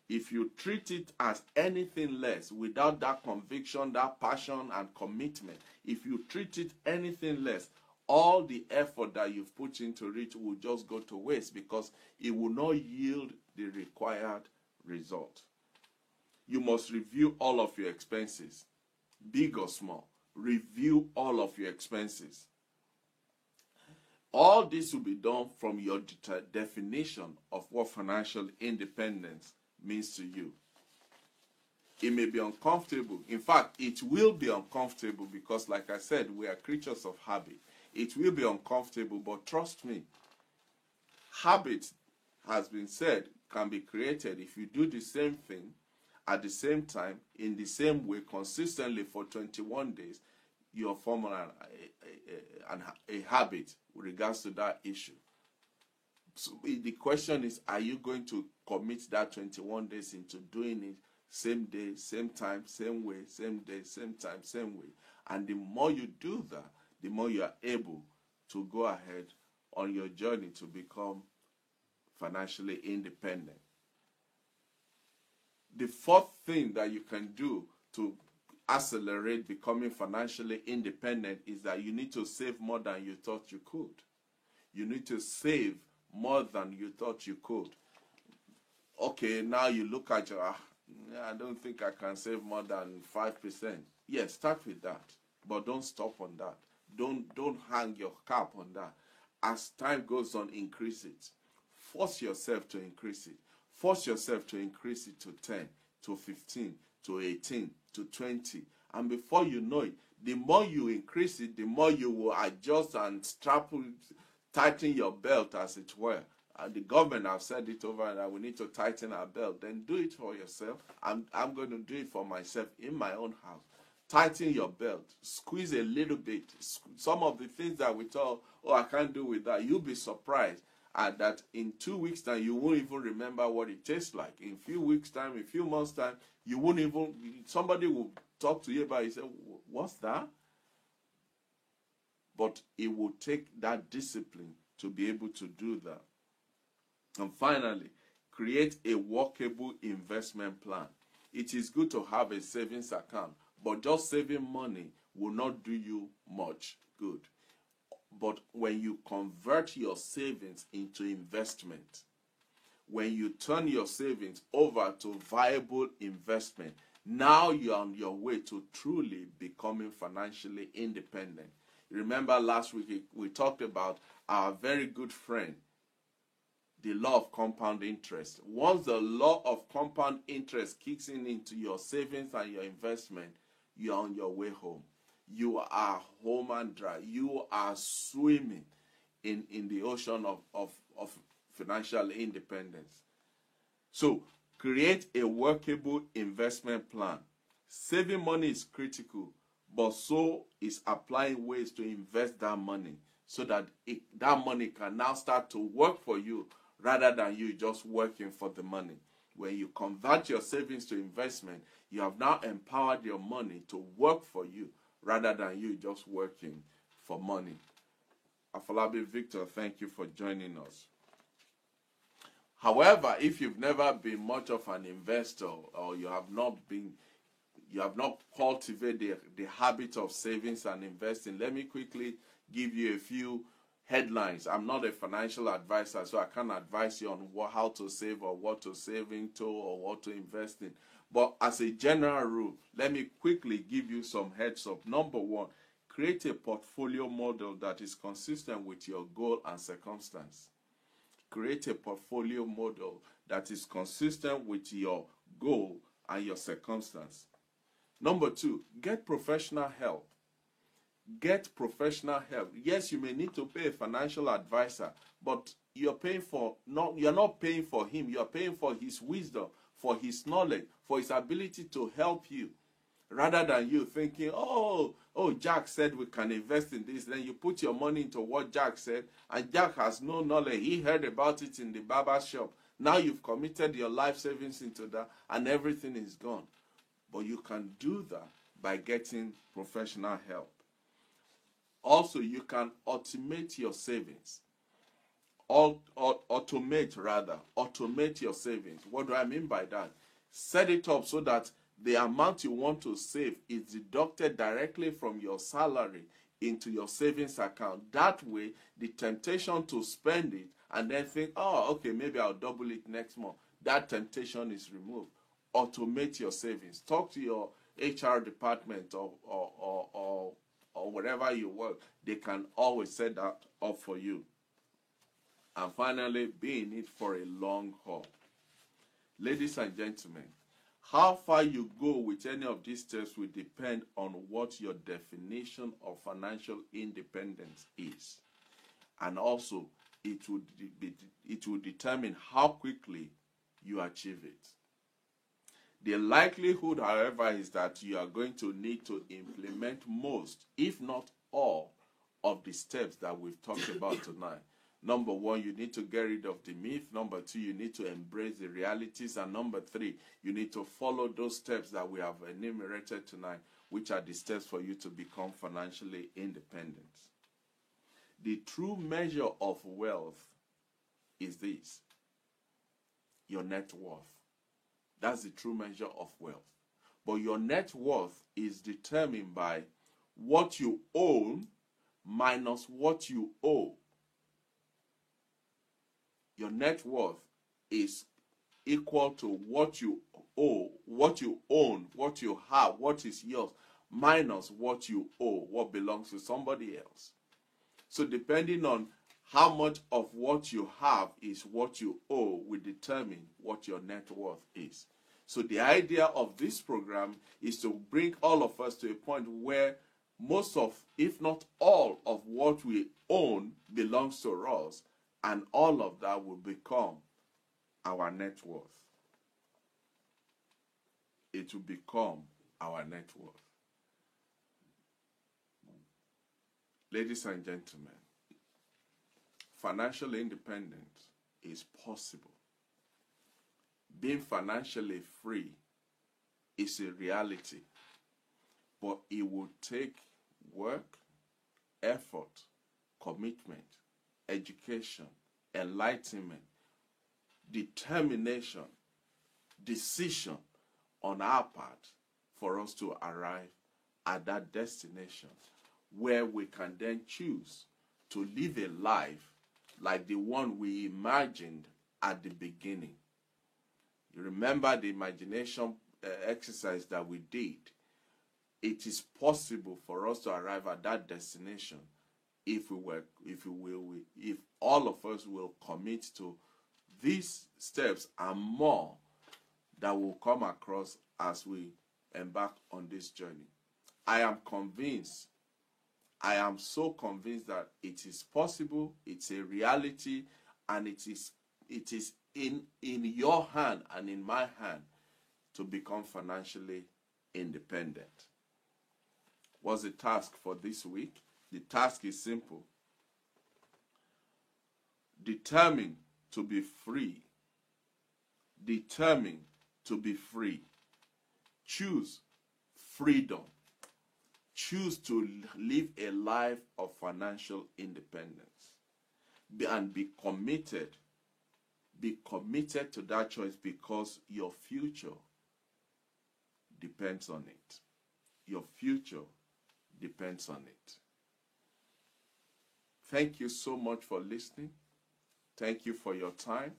If you treat it as anything less, without that conviction, that passion and commitment, if you treat it anything less, all the effort that you've put into it will just go to waste, because it will not yield the required result. You must review all of your expenses, big or small. Review all of your expenses. All this will be done from your definition of what financial independence means to you. It may be uncomfortable. In fact, it will be uncomfortable, because, like I said, we are creatures of habit. It will be uncomfortable, but trust me, habit, has been said, can be created if you do the same thing at the same time, in the same way, consistently for 21 days. You're forming a habit with regards to that issue. So the question is, are you going to commit that 21 days into doing it same day, same time, same way, same day, same time, same way? And the more you do that, the more you are able to go ahead on your journey to become financially independent. The fourth thing that you can do to accelerate becoming financially independent is that you need to save more than you thought you could. You need to save more than you thought you could. Okay, now you look at your, I don't think I can save more than 5%. Yes, start with that, but don't stop on that. Don't hang your cap on that. As time goes on, increase it. Force yourself to increase it. Force yourself to increase it to 10, to 15, to 18, to 20. And before you know it, the more you increase it, the more you will adjust and tighten your belt, as it were. The government have said it over and that we need to tighten our belt. Then do it for yourself. I'm going to do it for myself in my own house. Tighten your belt. Squeeze a little bit. Some of the things that we thought, oh, I can't do with that, you'll be surprised that in 2 weeks' time, you won't even remember what it tastes like. In a few weeks' time, in a few months' time, you won't even, somebody will talk to you about it and say, what's that? But it will take that discipline to be able to do that. And finally, create a workable investment plan. It is good to have a savings account, but just saving money will not do you much good. But when you convert your savings into investment, when you turn your savings over to viable investment, now you're on your way to truly becoming financially independent. Remember last week we talked about our very good friend, the law of compound interest. Once the law of compound interest kicks in into your savings and your investment, you're on your way home. You are home and dry. You are swimming in the ocean of financial independence. So create a workable investment plan. Saving money is critical, but so is applying ways to invest that money so that that money can now start to work for you rather than you just working for the money. When you convert your savings to investment, you have now empowered your money to work for you rather than you just working for money. Afolabi Victor, thank you for joining us. However, if you've never been much of an investor or you have not cultivated the habit of savings and investing, let me quickly give you a few headlines. I'm not a financial advisor, so I can't advise you on how to save or what to save into or what to invest in. But as a general rule, let me quickly give you some heads up. Number one, create a portfolio model that is consistent with your goal and circumstance. Create a portfolio model that is consistent with your goal and your circumstance. Number two, get professional help. Get professional help. Yes, you may need to pay a financial advisor, but you're not paying for him. You're paying for his wisdom, for his knowledge, for his ability to help you. Rather than you thinking, oh, Jack said we can invest in this. Then you put your money into what Jack said, and Jack has no knowledge. He heard about it in the barber shop. Now you've committed your life savings into that, and everything is gone. But you can do that by getting professional help. Also, you can automate your savings. Automate your savings. What do I mean by that? Set it up so that the amount you want to save is deducted directly from your salary into your savings account. That way, the temptation to spend it and then think, oh, okay, maybe I'll double it next month, that temptation is removed. Automate your savings. Talk to your HR department or wherever you work. They can always set that up for you. And finally, be in it for a long haul. Ladies and gentlemen, how far you go with any of these steps will depend on what your definition of financial independence is. And also, it will determine how quickly you achieve it. The likelihood, however, is that you are going to need to implement most, if not all, of the steps that we've talked about tonight. Number one, you need to get rid of the myth. Number two, you need to embrace the realities. And number three, you need to follow those steps that we have enumerated tonight, which are the steps for you to become financially independent. The true measure of wealth is this: your net worth. That's the true measure of wealth. But your net worth is determined by what you own minus what you owe. Your net worth is equal to what you owe, what you own, what you have, what is yours, minus what you owe, what belongs to somebody else. So depending on how much of what you have is what you owe will determine what your net worth is. So the idea of this program is to bring all of us to a point where most of, if not all, of what we own belongs to us, and all of that will become our net worth. It will become our net worth. Ladies and gentlemen, financial independence is possible. Being financially free is a reality, but it will take work, effort, commitment, education, enlightenment, determination, decision on our part for us to arrive at that destination where we can then choose to live a life like the one we imagined at the beginning. You remember the imagination exercise that we did. It is possible for us to arrive at that destination if all of us will commit to these steps and more that will come across as we embark on this journey. I am convinced, I am so convinced that it is possible, it's a reality, and it is in your hand and in my hand to become financially independent. What's the task for this week? The task is simple. Determine to be free. Determine to be free. Choose freedom. Choose to live a life of financial independence. And be committed. Be committed to that choice because your future depends on it. Your future depends on it. Thank you so much for listening. Thank you for your time.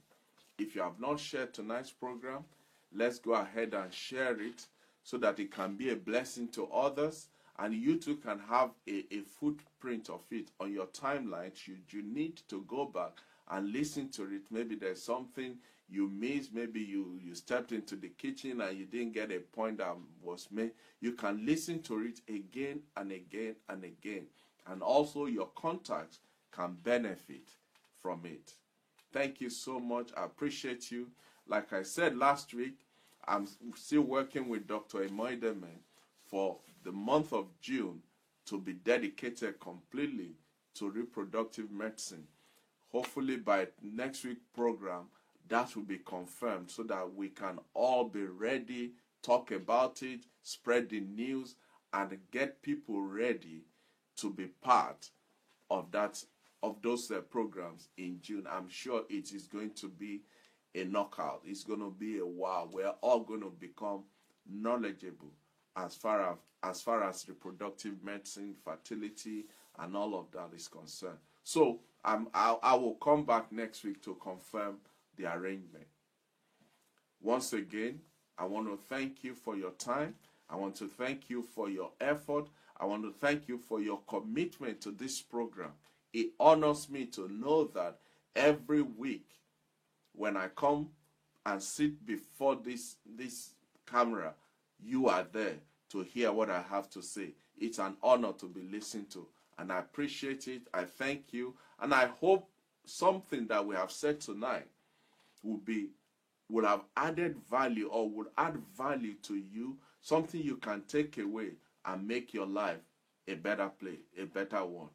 If you have not shared tonight's program, let's go ahead and share it so that it can be a blessing to others, and you too can have a footprint of it on your timeline should you need to go back and listen to it. Maybe there's something you missed. Maybe you stepped into the kitchen and you didn't get a point that was made. You can listen to it again and again and again. And also your contacts can benefit from it. Thank you so much. I appreciate you. Like I said last week, I'm still working with Dr. Emoideme for the month of June to be dedicated completely to reproductive medicine. Hopefully by next week's program, that will be confirmed so that we can all be ready, talk about it, spread the news, and get people ready to be part of those programs in June. I'm sure it is going to be a knockout. It's going to be a wow. We're all going to become knowledgeable as far as reproductive medicine, fertility, and all of that is concerned. So I will come back next week to confirm the arrangement. Once again, I want to thank you for your time. I want to thank you for your effort. I want to thank you for your commitment to this program. It honors me to know that every week when I come and sit before this camera, you are there to hear what I have to say. It's an honor to be listened to, and I appreciate it. I thank you, and I hope something that we have said tonight will would have added value or would add value to you, something you can take away and make your life a better place, a better one.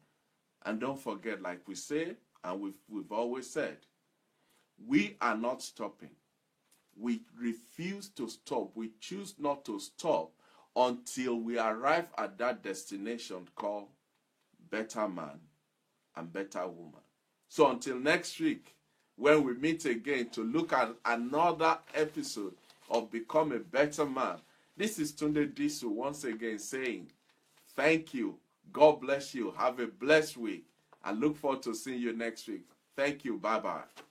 And don't forget, like we say, and we've always said, we are not stopping. We refuse to stop. We choose not to stop until we arrive at that destination called better man and better woman. So until next week, when we meet again to look at another episode of Become a Better Man, this is Tunde Disu once again saying, thank you. God bless you. Have a blessed week. I look forward to seeing you next week. Thank you. Bye-bye.